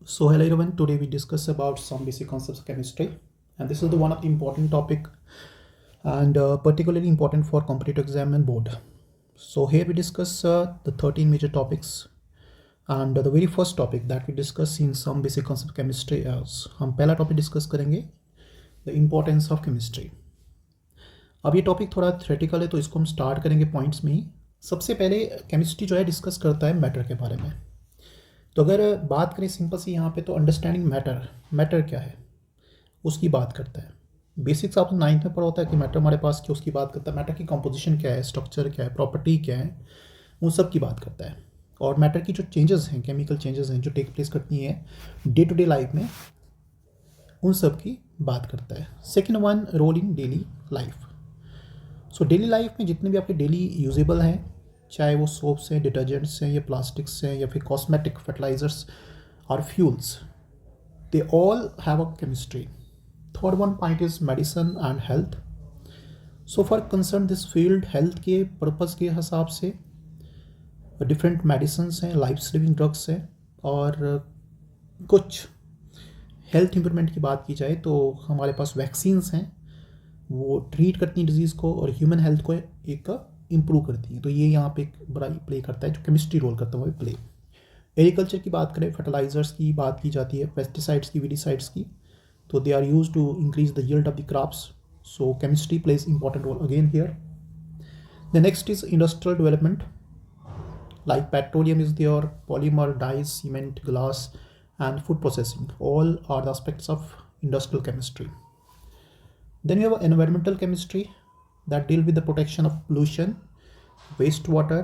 So hello everyone, today we discuss about some basic concepts of chemistry, and this is the one of the important topic and particularly important for competitive exam and board. So here we discuss the 13 major topics, and the very first topic that we discuss in some basic concept of chemistry is हम पहला topic discuss करेंगे the importance of chemistry. अब ये topic थोड़ा theoretical है तो इसको हम स्टार्ट करेंगे पॉइंट्स में ही. सबसे पहले केमिस्ट्री जो है डिस्कस करता है मैटर के बारे में. तो अगर बात करें सिंपल सी यहाँ पे तो अंडरस्टैंडिंग मैटर क्या है उसकी बात करता है. बेसिक्स आपने 9th में पढ़ा होता है कि मैटर हमारे पास क्या उसकी बात करता है. मैटर की कंपोजिशन क्या है, स्ट्रक्चर क्या है, प्रॉपर्टी क्या है, उन सब की बात करता है. और मैटर की जो चेंजेस हैं, केमिकल चेंजेस हैं जो टेक प्लेस करती हैं डे टू डे लाइफ में, उन सब की बात करता है. Second one, role in daily life. So daily life में जितने भी आपके डेली यूजेबल हैं, चाहे वो सोप्स हैं, डिटर्जेंट्स हैं या प्लास्टिक्स हैं या फिर कॉस्मेटिक, फर्टिलाइजर्स और fuels, they all have a chemistry. Third one point is medicine and health. So for concern this field, health के पर्पज़ के हिसाब से डिफरेंट मेडिसिन्स हैं, लाइफ सेविंग ड्रग्स हैं, और कुछ हेल्थ इंप्रूवमेंट की बात की जाए तो हमारे पास वैक्सीन्स हैं, वो ट्रीट करती हैं डिजीज़ को और ह्यूमन हेल्थ को एक इम्प्रूव करती हैं. तो ये यहाँ पे एक बड़ा प्ले करता है, जो केमिस्ट्री रोल करता है वो प्ले. एग्रीकल्चर की बात करें, फर्टिलाइजर्स की बात की जाती है, पेस्टिसाइड्स की, वीडिसाइड्स की, तो they are use to increase the yield of the crops. So chemistry plays important role again here. The next is industrial development, like petroleum is there, polymer, dyes, cement, glass, and food processing. All are the aspects of industrial chemistry. Then we have environmental chemistry that deal with the protection of pollution, wastewater,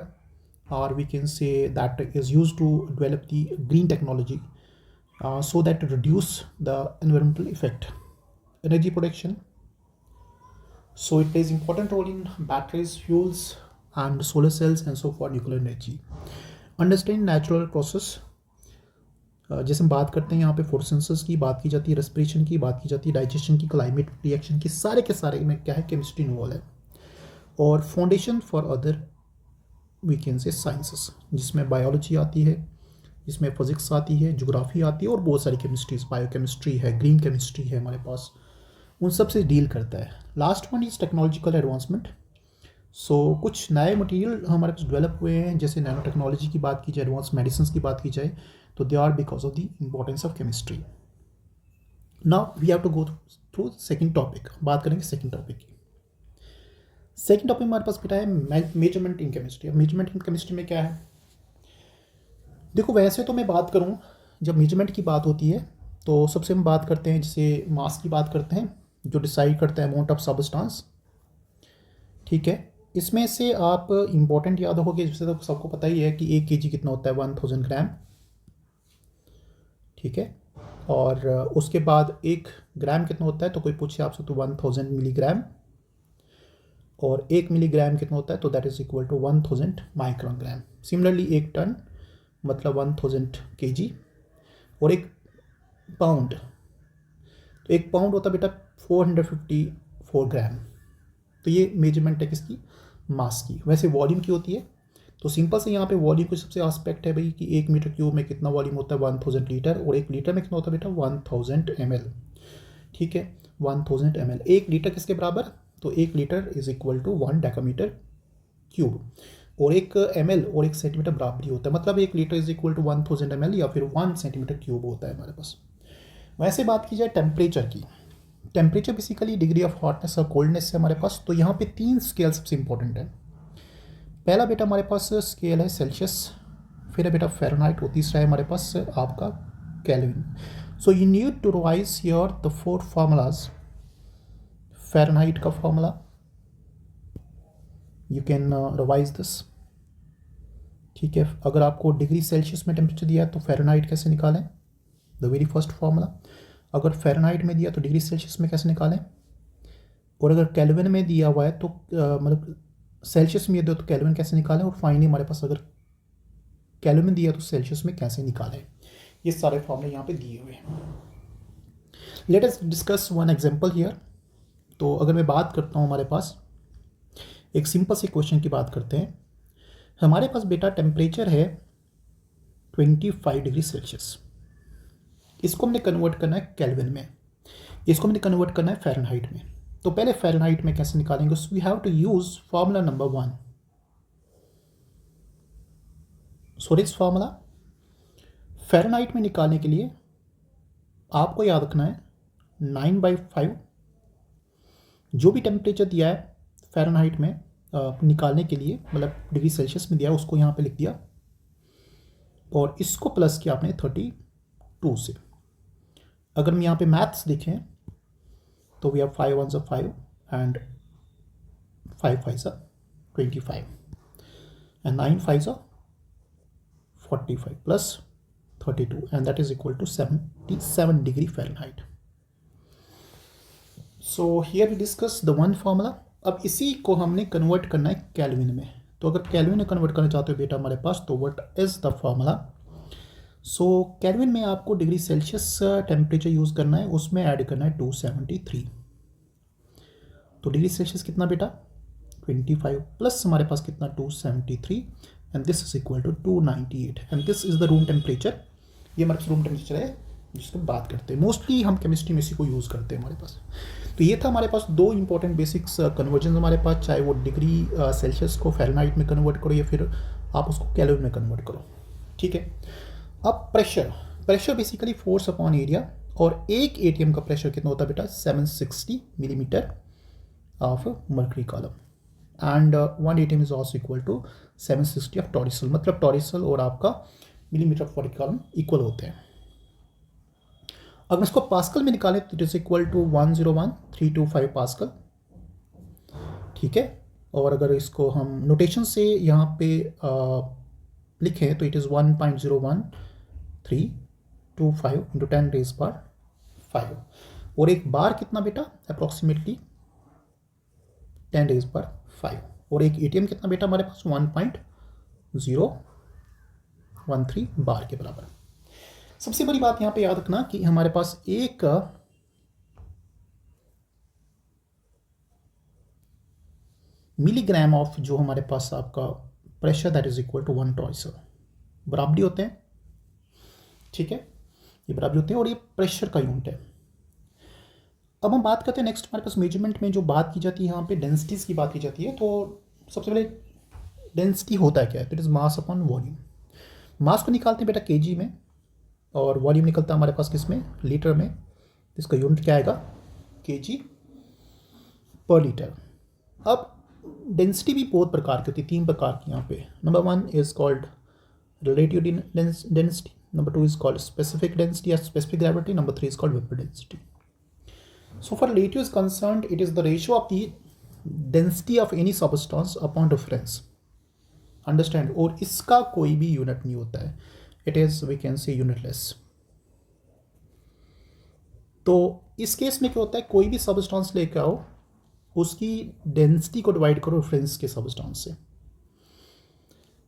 or we can say that is used to develop the green technology so that to reduce the environmental effect. Energy production. So it plays important role in batteries, fuels, and solar cells and so for nuclear energy. Understand natural process, जैसे हम बात करते हैं यहाँ पे photosynthesis की बात की जाती है, रेस्पिरेशन की बात की जाती है, डाइजेशन की, क्लाइमेट रिएक्शन की, सारे के सारे में क्या है, केमिस्ट्री इन्वॉल्व है. और foundation for other we can say sciences, जिसमें बायोलॉजी आती है, जिसमें फिजिक्स आती है, ज्योग्राफी आती है, और बहुत सारी केमिस्ट्रीज, बायोकेमिस्ट्री है, ग्रीन केमिस्ट्री है हमारे पास, उन सब से डील करता है. Last one is technological advancement. So कुछ नए मटेरियल हमारे पास डेवलप हुए हैं, जैसे नैनो टेक्नोलॉजी की बात की जाए, एडवांस मेडिसिन की बात की जाए, तो they are because of the importance of chemistry. Now we have to go through second topic. बात करेंगे सेकंड टॉपिक की. सेकंड टॉपिक हमारे पास बेटा है मेजरमेंट इन केमिस्ट्री. अब मेजरमेंट इन केमिस्ट्री में क्या है, देखो वैसे तो मैं बात करूँ, जब मेजरमेंट की बात होती है तो सबसे हम बात करते हैं, जैसे मास की बात करते हैं, जो डिसाइड करता है अमाउंट ऑफ सब्सटेंस. ठीक है, इसमें से आप इंपॉर्टेंट याद होगी, जैसे तो सबको पता ही है कि 1 kg कितना होता है, 1000 ग्राम. ठीक है, और उसके बाद 1 ग्राम कितना होता है, तो कोई पूछे आपसे तो 1000 मिलीग्राम. और 1 मिलीग्राम कितना होता है, तो that is equal to 1000 microgram. Similarly 1 ton मतलब 1000 kg. और 1 पाउंड, तो 1 पाउंड होता है बेटा 454 ग्राम. तो ये मेजरमेंट है किसकी, मास की. वैसे वॉल्यूम की होती है, तो सिंपल से यहाँ पे वॉल्यूम को सबसे एस्पेक्ट है भाई कि 1 मीटर क्यूब में कितना वॉल्यूम होता है, 1000 लीटर, और 1 लीटर में कितना होता है बेटा, 1000 ml. ठीक है, 1000 ml. 1 लीटर किसके बराबर, तो 1 litre is equal to 1 decametre cube. और 1 ml और 1 सेंटीमीटर बराबर ही होता है, मतलब 1 litre is equal to 1000 ml या फिर 1 सेंटीमीटर क्यूब होता है हमारे पास. वैसे बात की जाए टेम्परेचर की, temperature basically degree of hotness और कोल्डनेस है हमारे पास. तो यहाँ पे 3 स्केल सबसे इंपॉर्टेंट है. पहला बेटा हमारे पास स्केल है सेल्सियस, फिर है बेटा फ़ारेनहाइट, और तीसरा है हमारे पास आपका kelvin. So you need to revise here the 4 formulas. Fahrenheit का formula you can revise this. ठीक है, अगर आपको डिग्री सेल्सियस में टेम्परेचर दिया है तो फ़ारेनहाइट कैसे निकालें, द वेरी फर्स्ट फार्मूला. अगर फ़ारेनहाइट में दिया तो डिग्री सेल्सियस में कैसे निकालें, और अगर केल्विन में दिया हुआ है तो मतलब सेल्सियस में दिया तो केल्विन कैसे निकालें, और फाइनली हमारे पास अगर केल्विन में दिया तो सेल्सियस में कैसे निकालें. ये सारे फॉर्मूले यहाँ पे दिए हुए हैं. Let us discuss one example here. तो अगर मैं बात करता हूँ, हमारे पास एक सिंपल से क्वेश्चन की बात करते हैं. हमारे पास बेटा टेम्परेचर है 25 डिग्री सेल्सियस. इसको हमने कन्वर्ट करना है केल्विन में, इसको हमने कन्वर्ट करना है फ़ारेनहाइट में। तो पहले फ़ारेनहाइट में कैसे निकालेंगे, we have to use formula number 1। So this formula Fahrenheit में निकालने के लिए आपको याद रखना है 9/5 जो भी टेम्परेचर दिया है फ़ारेनहाइट में निकालने के लिए, मतलब डिग्री सेल्सियस में दिया है, उसको यहाँ पे लिख दिया और इसको प्लस किया आपने 32 से। अगर हम यहाँ पे मैथ्स देखें तो we have 5 1s 5 and 5 5s 25 and 9 5s 45 plus 32 and that is equal to 77 degree Fahrenheit. So here we discuss the one formula. अब इसी को हमने कन्वर्ट करना है केल्विन में। तो अगर केल्विन में कन्वर्ट करना चाहते हो बेटा हमारे पास, तो what is the formula. So kelvin में आपको डिग्री सेल्सियस टेम्परेचर यूज़ करना है, उसमें ऐड करना है 273। तो डिग्री सेल्सियस कितना बेटा 25 प्लस हमारे पास कितना 273 and this is equal to 298 and this is the room temperature. ये हमारे पास रूम टेम्परेचर है जिसको बात करते हैं, मोस्टली हम केमिस्ट्री में इसी को यूज़ करते हैं हमारे पास। तो ये था हमारे पास दो इंपॉर्टेंट बेसिक्स कन्वर्जन हमारे पास, चाहे वो डिग्री सेल्सियस को फ़ारेनहाइट में कन्वर्ट करो या फिर आप उसको केल्विन में कन्वर्ट करो, ठीक है। अब pressure basically force upon area, और एक एटीएम का प्रेशर कितना होता है बेटा 760 millimetre of mercury column and 1 ATM is also equal to 760 of Torricelli, मतलब टॉरिसल और आपका millimetre of mercury column equal होते हैं। अगर इसको पास्कल में निकालें तो it is equal to 101,325 pascal, ठीक है। और अगर इसको हम नोटेशन से यहाँ पे लिखें तो it is 1.01325 into 10 rays power 5, और एक बार कितना बेटा अप्रॉक्सीमेटली 10 रेज़ पावर 5, और एक एटीएम कितना बेटा हमारे पास 1.013 बार के बराबर। सबसे बड़ी बात यहाँ पे याद रखना कि हमारे पास एक मिलीग्राम ऑफ जो हमारे पास आपका pressure that is equal to 1 टॉरिसल, बराबरी होते हैं, ठीक है, ये बराबरी होते हैं और ये प्रेशर का यूनिट है। अब हम बात करते हैं नेक्स्ट, हमारे पास मेजरमेंट में जो बात की जाती है यहाँ पे डेंसिटीज़ की बात की जाती है। तो सबसे पहले डेंसिटी होता है क्या है, तो it is mass upon volume. Mass को निकालते हैं बेटा केजी में और वॉल्यूम निकलता है हमारे पास किस में, लीटर में। इसका यूनिट क्या आएगा केजी पर लीटर। अब डेंसिटी भी बहुत प्रकार की होती है, 3 प्रकार की यहाँ पे। Number 1 is called relative density, number 2 is called specific density या specific gravity, number 3 is called vapour density. So for relative is concerned, it is the ratio of the density of any substance upon reference. Understand? और इसका कोई भी unit नहीं होता है, it is we can say unitless. तो इस case में क्या होता है, कोई भी सबस्टांस लेकर आओ, उसकी डेंसिटी को डिवाइड करो रेफरेंस के सबस्टांस से।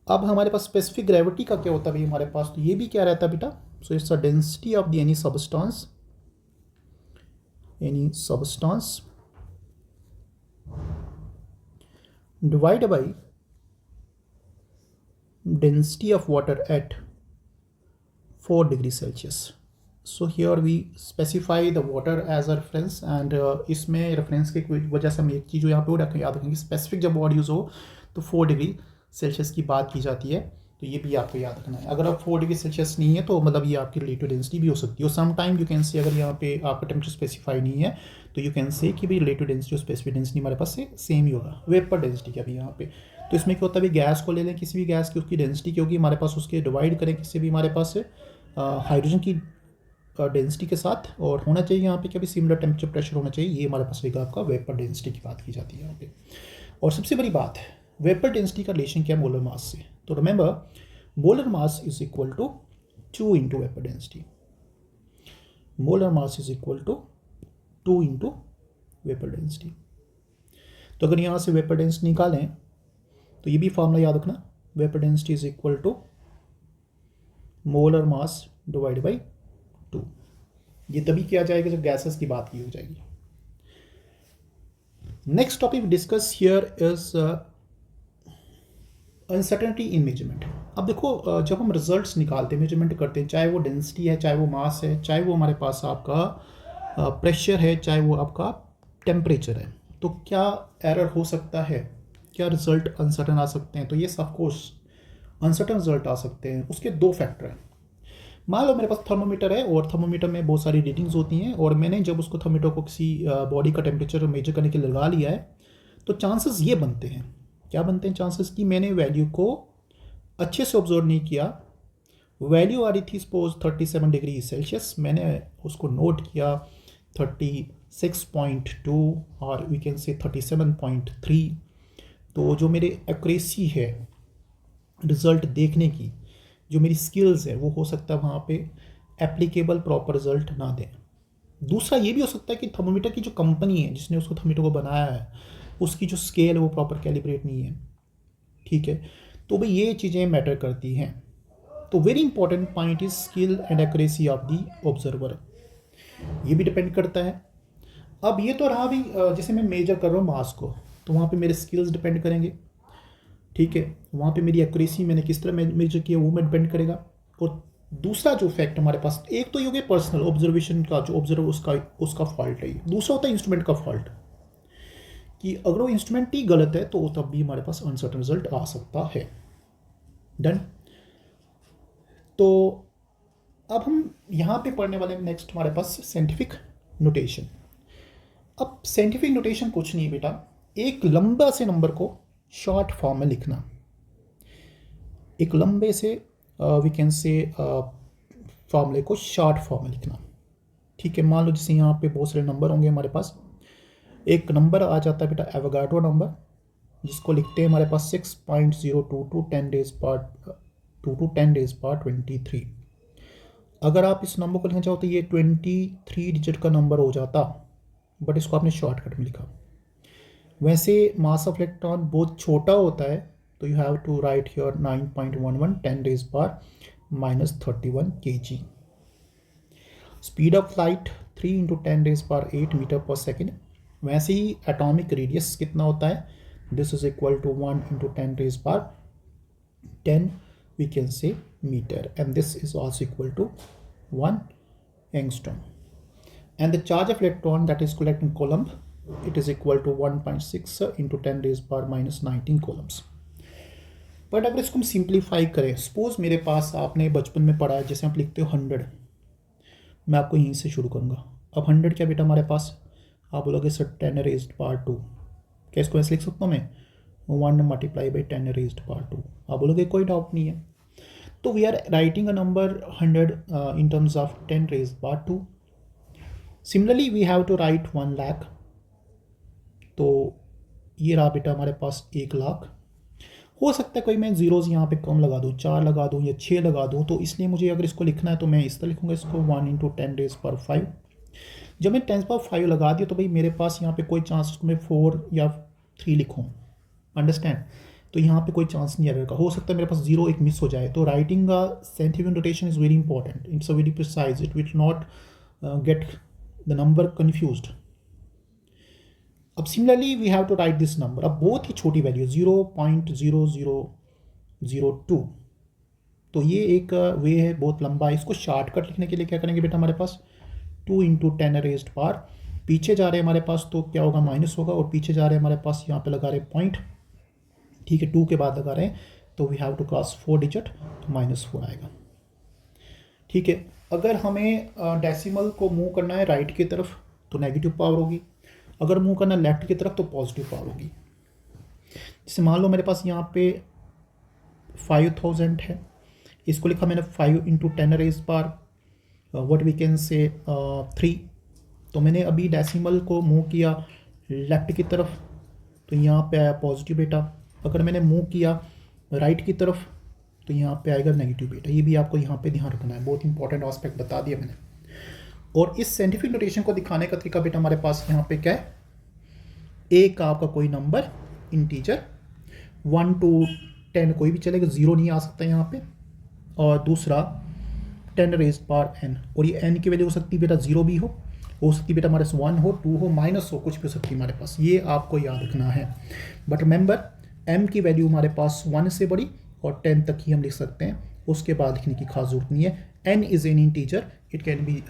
अब हमारे पास स्पेसिफिक ग्रेविटी का क्या होता है भाई हमारे पास, तो ये भी क्या रहता है बेटा, so it's the density of the any substance divided by density of water at 4 degrees Celsius. So here we specify the water as a reference and इसमें रेफरेंस की वजह से हम एक चीज़ जो यहाँ पे याद रखेंगे, स्पेसिफिक जब वर्ड यूज़ हो तो 4 डिग्री सेल्सियस की बात की जाती है, तो ये भी आपको याद रखना है। अगर आप 4 डिग्री सेल्सियस नहीं है तो मतलब ये आपकी रिलेटिव डेंसिटी भी हो सकती है। और some time you can say, अगर यहाँ पे आपका टेम्परेचर स्पेसिफाई नहीं है तो यू कैन से कि भाई रिलेटिव डेंसिटी और स्पेसिफिक डेंसिटी हमारे पास से सेम ही होगा। वेपर डेंसिटी का भी यहाँ पे, तो इसमें क्या होता है, गैस को ले लें, किसी भी गैस की उसकी डेंसिटी क्या होगी हमारे पास, उसके डिवाइड करें किसी भी हमारे पास से हाइड्रोजन की डेंसिटी के साथ, और होना चाहिए यहाँ पे क्या भी सिमिलर टेम्परेचर प्रेशर होना चाहिए। ये हमारे पास रहेगा आपका वेपर डेंसिटी की बात की जाती है यहाँ पे। और सबसे बड़ी बात है वेपर डेंसिटी का रिलेशन क्या है मोलर मास से, तो remember molar mass is equal to 2 into vapour density. Molar mass is equal to 2 into vapour density. तो अगर यहाँ से वेपर डेंसिटी निकालें तो ये भी फॉर्मूला याद रखना, vapour density is equal to molar mass divide by 2। ये तभी किया जाएगा जब गैसेस की बात की हो जाएगी। Next topic discuss here is uncertainty in measurement. अब देखो जब हम रिजल्ट्स निकालते हैं, मेजरमेंट करते हैं, चाहे वो डेंसिटी है, चाहे वो मास है, चाहे वो हमारे पास आपका प्रेशर है, चाहे वो आपका टेम्परेचर है, तो क्या एरर हो सकता है, क्या रिजल्ट अनसर्टन आ सकते हैं? तो ये ऑफ कोर्स अनसर्टन रिजल्ट आ सकते हैं। उसके दो फैक्टर हैं। मान लो मेरे पास थर्मोमीटर है और थर्मोमीटर में बहुत सारी रीडिंग्स होती हैं, और मैंने जब उसको थर्मोमीटर को किसी बॉडी का टेम्परेचर मेजर करने के लिए लगा लिया है, तो चांसेस ये बनते हैं, क्या बनते हैं चांसेस, कि मैंने वैल्यू को अच्छे से ऑब्जर्व नहीं किया। वैल्यू आ रही थी सपोज 37 डिग्री सेल्सियस, मैंने उसको नोट किया 36.2 और वी कैन से 37.3। तो जो मेरे एक्यूरेसी है रिज़ल्ट देखने की, जो मेरी स्किल्स है, वो हो सकता है वहाँ पे एप्लीकेबल प्रॉपर रिजल्ट ना दें। दूसरा ये भी हो सकता है कि थर्मोमीटर की जो कंपनी है जिसने उसको थर्मोमीटर को बनाया है, उसकी जो स्केल है वो प्रॉपर कैलिब्रेट नहीं है। ठीक है, तो भाई ये चीज़ें मैटर करती हैं। तो very important point is skill and accuracy of the observer, ये भी डिपेंड करता है। अब ये तो रहा भी जैसे मैं मेजर कर रहा हूँ मास को, तो वहाँ पे मेरे स्किल्स डिपेंड करेंगे। ठीक है, वहाँ पे मेरी एक्यूरेसी मैंने किस तरह मेजर किया वो में डिपेंड करेगा। और दूसरा जो फैक्ट हमारे पास, एक तो ये हो गया पर्सनल ऑब्जर्वेशन का, जो ऑब्जर्व उसका फॉल्ट है। दूसरा होता है इंस्ट्रूमेंट का फॉल्ट, कि अगर वो इंस्ट्रूमेंट ही गलत है तो तब भी हमारे पास अनसर्टन रिजल्ट आ सकता है। डन। तो अब हम यहाँ पे पढ़ने वाले नेक्स्ट हमारे पास साइंटिफिक नोटेशन। अब साइंटिफिक नोटेशन कुछ नहीं बेटा, एक लंबा से नंबर को शॉर्ट फॉर्म में लिखना, एक लंबे से वी कैन से फॉर्मूले को शॉर्ट फॉर्म में लिखना। ठीक है, मान लो जैसे यहाँ पे बहुत सारे नंबर होंगे हमारे पास, एक नंबर आ जाता है बेटा एवोगाड्रो नंबर, जिसको लिखते हैं हमारे पास 6.022 10 डेज पार 23। अगर आप इस नंबर को लिखना चाहो तो ये 23 डिजिट का नंबर हो जाता, बट इसको आपने शॉर्टकट में लिखा। वैसे मास ऑफ इलेक्ट्रॉन बहुत छोटा होता है, तो you have to write here 9.11 10 raise power -31 kg। Speed of light 3 into 10 raise power 8 metre per second. वैसे ही एटॉमिक रेडियस कितना होता है, this is equal to 1 into 10 raise power 10 we can say metre, and this is also equal to 1 angstrom. And the charge of electron that is collect in coulomb, it is equal to 1.6 into 10 raise power -19 coulombs. But अगर इसको हम simplify करें, suppose मेरे पास आपने बचपन में पढ़ा है, जैसे आप लिखते हो 100, मैं आपको यहीं से शुरू करूँगा। अब 100 क्या बेटा हमारे पास, आप बोलोगे सर 10 रेज्ड पावर 2, क्या इसको ऐसे लिख सकता हूँ मैं, 1 मल्टीप्लाई बाई 10 रेज्ड पावर 2। आप बोलोगे कोई डाउट नहीं है। तो we are writing a number 100 in terms of 10 raised power 2। Similarly we have to write 1 lakh, तो ये रहा बेटा हमारे पास 1 लाख। हो सकता है कोई मैं जीरोज़ यहाँ पे कम लगा दूँ, 4 लगा दूँ या 6 लगा दूँ, तो इसलिए मुझे अगर इसको लिखना है तो मैं इस तरह लिखूँगा इसको 1 इंटू 10 रेज पावर 5। जब मैं 10 पावर 5 लगा दिया तो भाई मेरे पास यहाँ पे कोई चांस उसको मैं 4 या 3 लिखूँ, अंडरस्टैंड। तो यहाँ पे कोई चांस नहीं एरर का, हो सकता है मेरे पास जीरो एक मिस हो जाए। तो राइटिंग का scientific notation is very important, it's a very precise, it will not get the number confused. अब similarly we have to write this number, अब बहुत ही छोटी वैल्यू 0.0002, तो ये एक वे है बहुत लंबा है। इसको शॉर्टकट लिखने के लिए क्या करेंगे बेटा, हमारे पास 2 इंटू 10 रेज्ड पावर, पीछे जा रहे हैं हमारे पास तो क्या होगा माइनस होगा, और पीछे जा रहे हैं हमारे पास यहाँ पे लगा रहे पॉइंट, ठीक है 2 के बाद लगा रहे हैं, तो we have to cross 4 digit, तो -4 आएगा। ठीक है, अगर हमें डेसिमल को मूव करना है राइट की तरफ तो नेगेटिव पावर होगी, अगर मूव करना है लेफ्ट की तरफ तो पॉजिटिव पावर होगी। जैसे मान लो मेरे पास यहाँ पे 5000 है, इसको लिखा मैंने 5 into 10 raised power what we can say 3। तो मैंने अभी डेसिमल को मूव किया लेफ्ट की तरफ, तो यहाँ पे आया पॉजिटिव बेटा। अगर मैंने मूव किया राइट की तरफ तो यहाँ पे आएगा नेगेटिव बेटा। ये भी आपको यहाँ पे ध्यान रखना है, बहुत इंपॉर्टेंट एस्पेक्ट बता दिया मैंने। और इस साइंटिफिक नोटेशन को दिखाने का तरीका बेटा हमारे पास यहाँ पे क्या है, एक आपका कोई नंबर इंटीजर 1 to 10 कोई भी चलेगा, जीरो नहीं आ सकता यहाँ पे, और दूसरा 10 रेज्ड पावर n, और ये n की वैल्यू हो सकती है बेटा जीरो भी हो सकती है बेटा हमारे पास 1 हो 2 हो माइनस हो, कुछ भी हो सकती है हमारे पास, ये आपको याद रखना है। बट रिमेंबर m की वैल्यू हमारे पास 1 से बड़ी और 10 तक ही हम लिख सकते हैं, उसके बाद लिखने की खास जरूरत नहीं है। n is an integer, it can be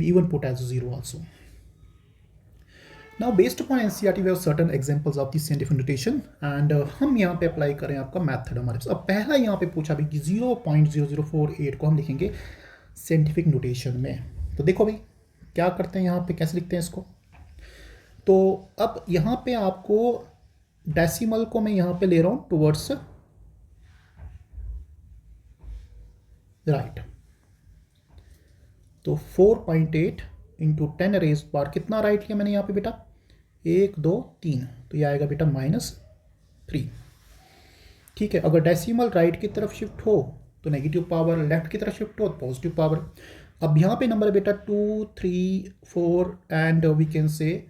even put as 0 also. Now based upon NCERT we have certain examples of this scientific notation and हम यहाँ पे अप्लाई करें आपका मेथड हमारे पास। अब पहला यहाँ पे पूछा भी कि 0.0048 को हम लिखेंगे साइंटिफिक नोटेशन में। तो देखो भाई क्या करते हैं यहाँ पे, कैसे लिखते हैं इसको। तो अब यहाँ पे आपको डेसिमल को मैं यहाँ पे ले रहा हूँ टुवर्ड्स राइट। तो 4.8 इंटू 10 रेज बार कितना राइट लिया मैंने यहाँ पे बेटा, 1 2 3, तो ये आएगा बेटा -3। ठीक है, अगर डेसिमल राइट की तरफ शिफ्ट हो तो नेगेटिव पावर, लेफ्ट की तरफ शिफ्ट हो तो पॉजिटिव पावर। अब यहाँ पे नंबर है बेटा 2 3 4 एंड वी कैन से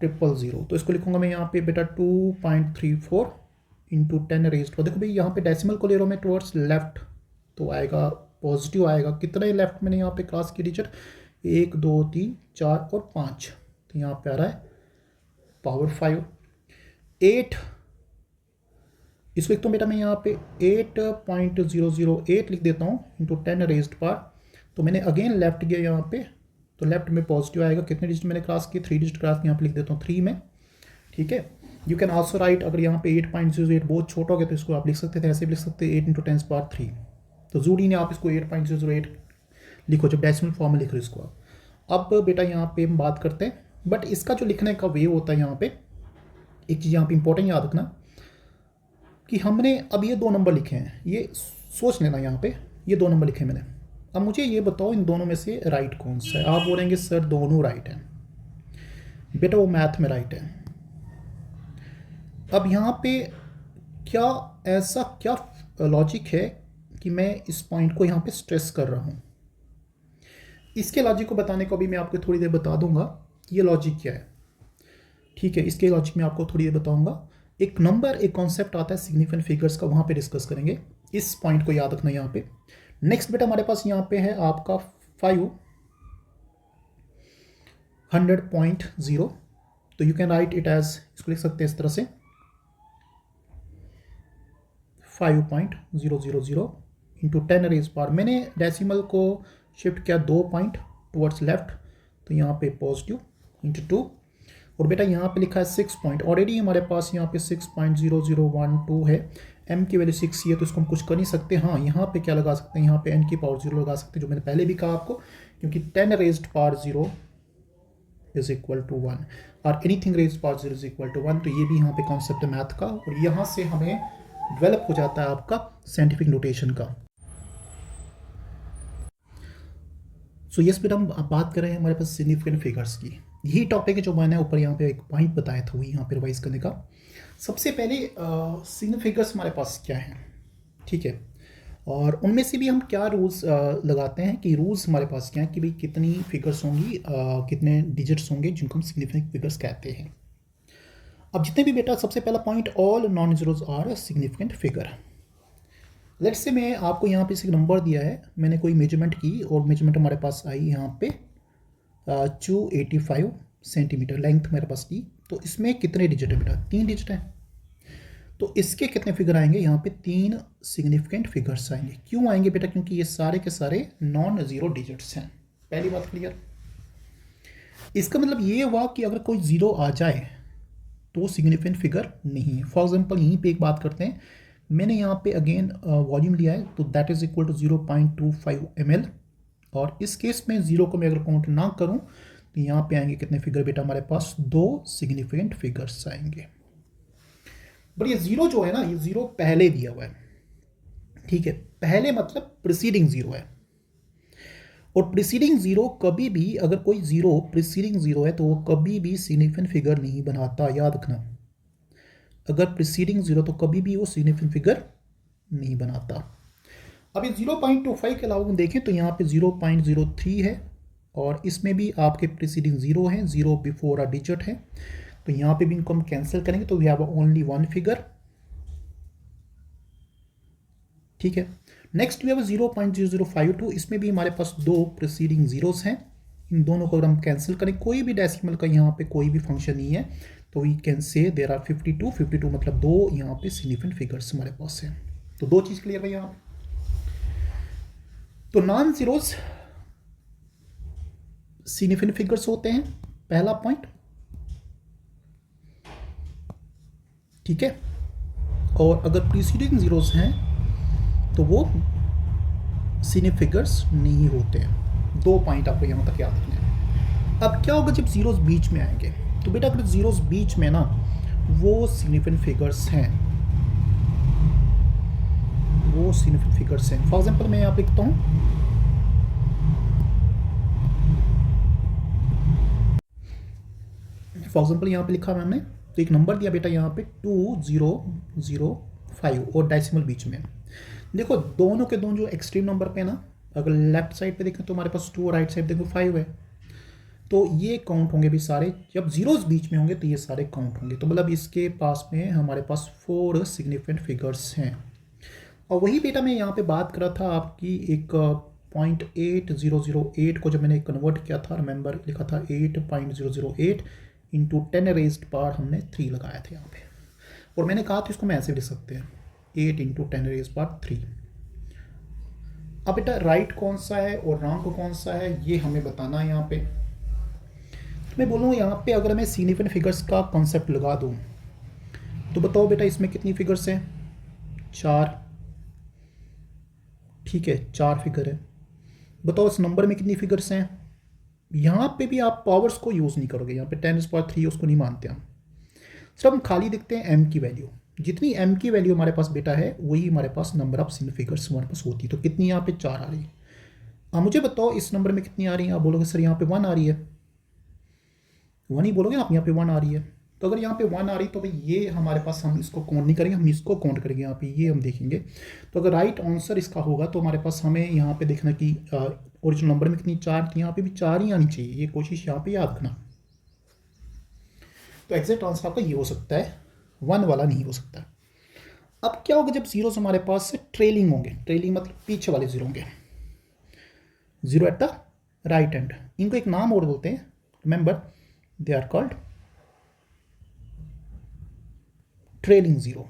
000, तो इसको लिखूंगा मैं यहाँ पे बेटा 2.34 इंटू 10 रेज। देखो भाई यहाँ पे डेसिमल को ले रहा हूँ मैं टुवर्ड्स लेफ्ट, तो आएगा पॉजिटिव आएगा। कितना लेफ्ट मैंने यहाँ पे क्रॉस की डिजिट, 1 2 3 4 और 5, तो यहाँ पे आ रहा है पावर 5। 8 इसको लिखता हूँ बेटा मैं यहाँ पे 8.008 लिख देता हूँ इंटू 10 रेज्ड पावर। तो मैंने अगेन लेफ्ट गया यहाँ पे, तो लेफ्ट में पॉजिटिव आएगा। कितने डिजिट मैंने क्रॉस की, 3 डिजिट क्रॉस, यहाँ पे लिख देता हूँ 3 में। ठीक है, यू कैन आल्सो राइट, अगर यहाँ पे 8.08 बहुत छोटा हो गया तो इसको आप लिख सकते थे, ऐसे भी लिख सकते हैं 8 इंटू 10 पावर 3। तो जरूरी नहीं आप इसको 8.008 लिखो, जब डेसिमल फॉर्म में लिख रहे हो इसको आप। अब बेटा यहाँ पे हम बात करते हैं, बट इसका जो लिखने का वे होता है यहाँ पे, एक चीज़ यहाँ पे इंपॉर्टेंट याद रखना कि हमने अब ये 2 नंबर लिखे हैं, ये सोच लेना यहाँ पे, ये 2 नंबर लिखे मैंने। अब मुझे ये बताओ इन दोनों में से राइट कौन सा है। आप बोलेंगे सर दोनों राइट हैं, बेटा वो मैथ में राइट है। अब यहाँ पे क्या ऐसा क्या लॉजिक है कि मैं इस पॉइंट को यहाँ पे स्ट्रेस कर रहा हूँ, इसके लॉजिक को बताने को भी मैं आपको थोड़ी देर बता दूंगा ये लॉजिक क्या है। ठीक है, इसके लॉजिक में आपको थोड़ी देर बताऊंगा। एक नंबर, एक कॉन्सेप्ट आता है सिग्निफिकेंट फिगर्स का, वहाँ पे डिस्कस करेंगे। इस पॉइंट को याद रखना यहाँ पे। नेक्स्ट बेटा हमारे पास यहाँ पे है आपका 500.0, तो you can write it as, इसको लिख सकते हैं इस तरह से 5.000 इंटू 10 रेज पावर। मैंने डेसिमल को शिफ्ट किया 2 पॉइंट टुवर्ड्स लेफ्ट, तो यहाँ पे पॉजिटिव इंटू 2, और बेटा यहाँ पे लिखा है 6 पॉइंट। ऑलरेडी हमारे पास यहाँ पे 6.0012 है, m की वैल्यू 6 ही है, तो इसको हम कुछ कर नहीं सकते। हाँ, यहाँ पे क्या लगा सकते हैं, यहाँ पे n की पावर 0 लगा सकते हैं, जो मैंने पहले भी कहा आपको, क्योंकि 10 raised power 0 is equal to 1 और anything raised power 0 is equal to 1। तो ये भी यहाँ पे कॉन्सेप्ट है मैथ का, और यहाँ से हमें डेवलप हो जाता है आपका साइंटिफिक नोटेशन का। सो यस बेटा, हम बात कर रहे हैं हमारे पास सिग्निफिकेंट फिगर्स की। यही टॉपिक है जो मैंने ऊपर यहाँ पे एक पॉइंट बताया था, वही यहाँ पे रिवाइज करने का। सबसे पहले सिग्निफिकेंट फिगर्स हमारे पास क्या है, ठीक है, और उनमें से भी हम क्या रूल्स लगाते हैं कि रूल्स हमारे पास क्या है कि भाई कितनी फिगर्स होंगी, कितने डिजिट्स होंगे जिनको हम सिग्निफिकेंट फिगर्स कहते हैं। अब जितने भी बेटा, सबसे पहला point, all non zeros are a significant figure. Let's say मैं आपको यहाँ पे एक नंबर दिया है, मैंने कोई मेजरमेंट की और मेजरमेंट हमारे पास आई यहाँ पे 285 सेंटीमीटर लेंथ मेरे पास की। तो इसमें कितने डिजिट है बेटा, 3 डिजिट है। तो इसके कितने फिगर आएंगे, यहाँ पे 3 सिग्निफिकेंट फिगर्स आएंगे। क्यों आएंगे बेटा, क्योंकि ये सारे के सारे नॉन जीरो डिजिट्स हैं। पहली बात क्लियर। इसका मतलब ये हुआ कि अगर कोई जीरो आ जाए तो सिग्निफिकेंट फिगर नहीं है। फॉर एग्जाम्पल यहीं पे एक बात करते हैं, मैंने यहाँ पे अगेन वॉल्यूम लिया है, तो that is equal to 0.25 ml, और इस केस में जीरो को मैं अगर काउंट ना करूँ तो यहाँ पे आएंगे कितने फिगर बेटा, हमारे पास 2 सिग्निफिकेंट फिगर्स आएंगे। बट ये जीरो जो है ना, ये जीरो पहले दिया हुआ है, ठीक है, पहले मतलब प्रीसीडिंग जीरो है। और प्रीसीडिंग जीरो कभी भी, अगर कोई जीरो प्रीसीडिंग जीरो है तो वो कभी भी सिग्निफिकेंट फिगर नहीं बनाता, याद रखना। अगर प्रीसीडिंग जीरो तो कभी भी वो सिग्निफिकेंट फिगर नहीं बनाता। अब ये 0.25 के अलावा हम देखें तो यहाँ पे 0.03 है, और इसमें भी आपके प्रीसीडिंग जीरो है, जीरो बिफोर अ डिजिट है, तो यहाँ पे भी इनको हम कैंसिल करेंगे तो वी हैव ओनली 1 फिगर, ठीक है। नेक्स्ट वी हैव 0.0052, इसमें भी हमारे पास 2 प्रीसीडिंग जीरोस हैं। इन दोनों को अगर हम कैंसिल करें, कोई भी डेसिमल का यहाँ पे कोई भी फंक्शन नहीं है, तो we can say there are 52 मतलब 2 यहाँ पे सिग्निफिकेंट फिगर्स हमारे पास है। तो दो चीज क्लियर है यहाँ पे। तो नॉन जीरोस सिग्निफिकेंट फिगर्स होते हैं, पहला पॉइंट, ठीक है। और अगर प्रीसीडिंग जीरोस हैं तो वो सिग्निफिकेंट फिगर्स नहीं होते हैं। दो पॉइंट आपको यहां तक याद रखना है। अब क्या होगा जब जीरोस बीच में आएंगे? तो बेटा अगर जीरोस बीच में ना, वो सिग्निफिकेंट फिगर्स हैं, वो सिग्निफिकेंट फिगर्स हैं। फॉर एग्जांपल मैं यहाँ पे लिखता हूँ, फॉर एग्जांपल यहाँ पे लिखा मैंने, तो एक नंबर दिया बेटा यहाँ पे 2005 और डेसिमल बीच में। देखो दोनों के दोनों जो एक्सट्रीम नंबर पे ना, अगर लेफ्ट साइड पे देखें तो हमारे पास 2 और राइट साइड देखो 5 है, तो ये काउंट होंगे भी सारे। जब जीरोस बीच में होंगे तो ये सारे काउंट होंगे। तो मतलब इसके पास में हमारे पास 4 सिग्निफिकेंट फिगर्स हैं। और वही बेटा मैं यहाँ पे बात कर रहा था आपकी एक 0.8008 को जब मैंने कन्वर्ट किया था, रिमेंबर लिखा था 8.008 इंटू 10 रेज्ड पावर हमने 3 लगाया था यहाँ पे, और मैंने कहा था इसको मैं ऐसे लिख सकते हैं 8 इंटू 10 रेज्ड पावर 3। अब बेटा राइट कौन सा है और रॉन्ग कौन सा है ये हमें बताना है यहाँ पे। तो मैं बोलूँ यहाँ पे अगर मैं सिग्निफिकेंट फिगर्स का कॉन्सेप्ट लगा दूँ तो बताओ बेटा इसमें कितनी फिगर्स हैं? 4, ठीक है, 4 फिगर है। बताओ इस नंबर में कितनी फिगर्स हैं? यहाँ पे भी आप पावर्स को यूज़ नहीं करोगे, यहाँ पे 10⁻³ उसको नहीं मानते हम, सिर्फ हम खाली देखते हैं m की वैल्यू। जितनी m की वैल्यू हमारे पास बेटा है वही हमारे पास नंबर ऑफ सिग्निफिकेंट फिगर्स हमारे पास होती है। तो कितनी यहाँ पे 4 आ रही है। अब मुझे बताओ इस नंबर में कितनी आ रही है? आप बोलोगे सर यहाँ पे 1 आ रही है, 1 ही बोलोगे ना आप, यहाँ पे 1 आ रही है। तो अगर यहाँ पे 1 आ रही तो भाई ये हमारे पास, हम इसको काउंट नहीं करेंगे, हम इसको काउंट करेंगे यहाँ पे, ये हम देखेंगे। तो अगर राइट आंसर इसका होगा तो हमारे पास हमें यहाँ पे देखना कि ओरिजिनल नंबर में कितनी 4 थी, यहाँ पे भी 4 ही आनी चाहिए, ये कोशिश यहाँ पे याद रखना। तो एग्जैक्ट आंसर आपका ये हो सकता है, 1 वाला नहीं हो सकता। अब क्या होगा जब जीरोस हमारे पास से ट्रेलिंग होंगे? ट्रेलिंग मतलब पीछे वाले जीरो होंगे, zero at the right hand. इनको एक नाम और बोलते हैं, remember they are called trailing zero.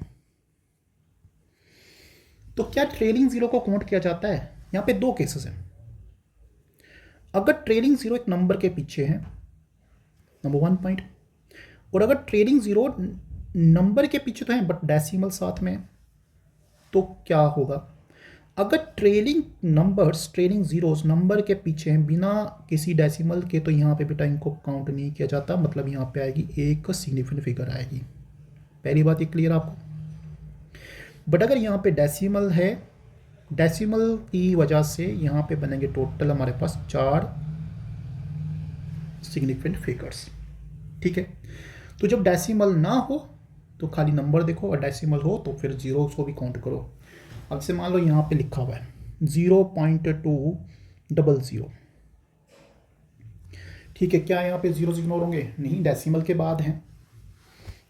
तो क्या ट्रेलिंग जीरो को काउंट किया जाता है? यहां पे 2 केसेस हैं। अगर ट्रेलिंग जीरो एक नंबर के पीछे है, नंबर 1 पॉइंट, और अगर ट्रेलिंग जीरो नंबर के पीछे तो है बट डेसिमल साथ में, तो क्या होगा? अगर trailing numbers, trailing zeros number के पीछे हैं बिना किसी डेसिमल के, तो यहाँ पे बेटा इनको काउंट नहीं किया जाता, मतलब यहाँ पे आएगी एक सिग्निफिकेंट फिगर आएगी। पहली बात ये क्लियर आपको। बट अगर यहाँ पे डेसिमल है, डेसिमल की वजह से यहाँ पे बनेंगे टोटल हमारे पास 4 सिग्निफिकेंट फिगर्स, ठीक है। तो जब डेसिमल ना हो तो खाली नंबर देखो, और डेसिमल हो तो फिर जीरो को भी काउंट करो। अब से मान लो यहाँ पे लिखा हुआ है 0.200, ठीक है। क्या यहाँ पे जीरो इग्नोर होंगे? नहीं, डेसिमल के बाद हैं,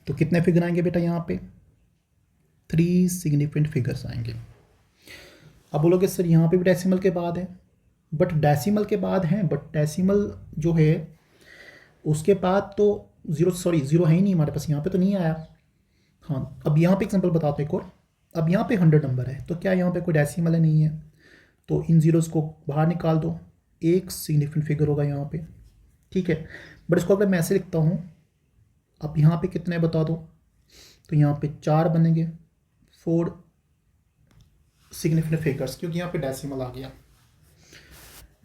तो कितने फिगर आएंगे बेटा? यहाँ पे 3 सिग्निफिकेंट फिगर्स आएंगे। अब बोलोगे सर यहाँ पे भी डेसिमल के बाद है, बट डेसिमल के बाद हैं, बट डेसिमल जो है उसके बाद तो जीरो है ही नहीं हमारे पास, यहाँ पे तो नहीं आया। हाँ, अब यहाँ पे एग्जांपल बताता हूँ एक और। अब यहाँ पे 100 नंबर है, तो क्या यहाँ पे कोई डेसिमल है? नहीं है, तो इन जीरोस को बाहर निकाल दो, एक सिग्निफिकेंट फिगर होगा यहाँ पे, ठीक है। बट इसको अगर मैं ऐसे लिखता हूँ, अब यहाँ पे कितने बता दो, तो यहाँ पे 4 बनेंगे, 4 सिग्निफिकेंट फिगर्स, क्योंकि यहाँ पे डेसिमल आ गया,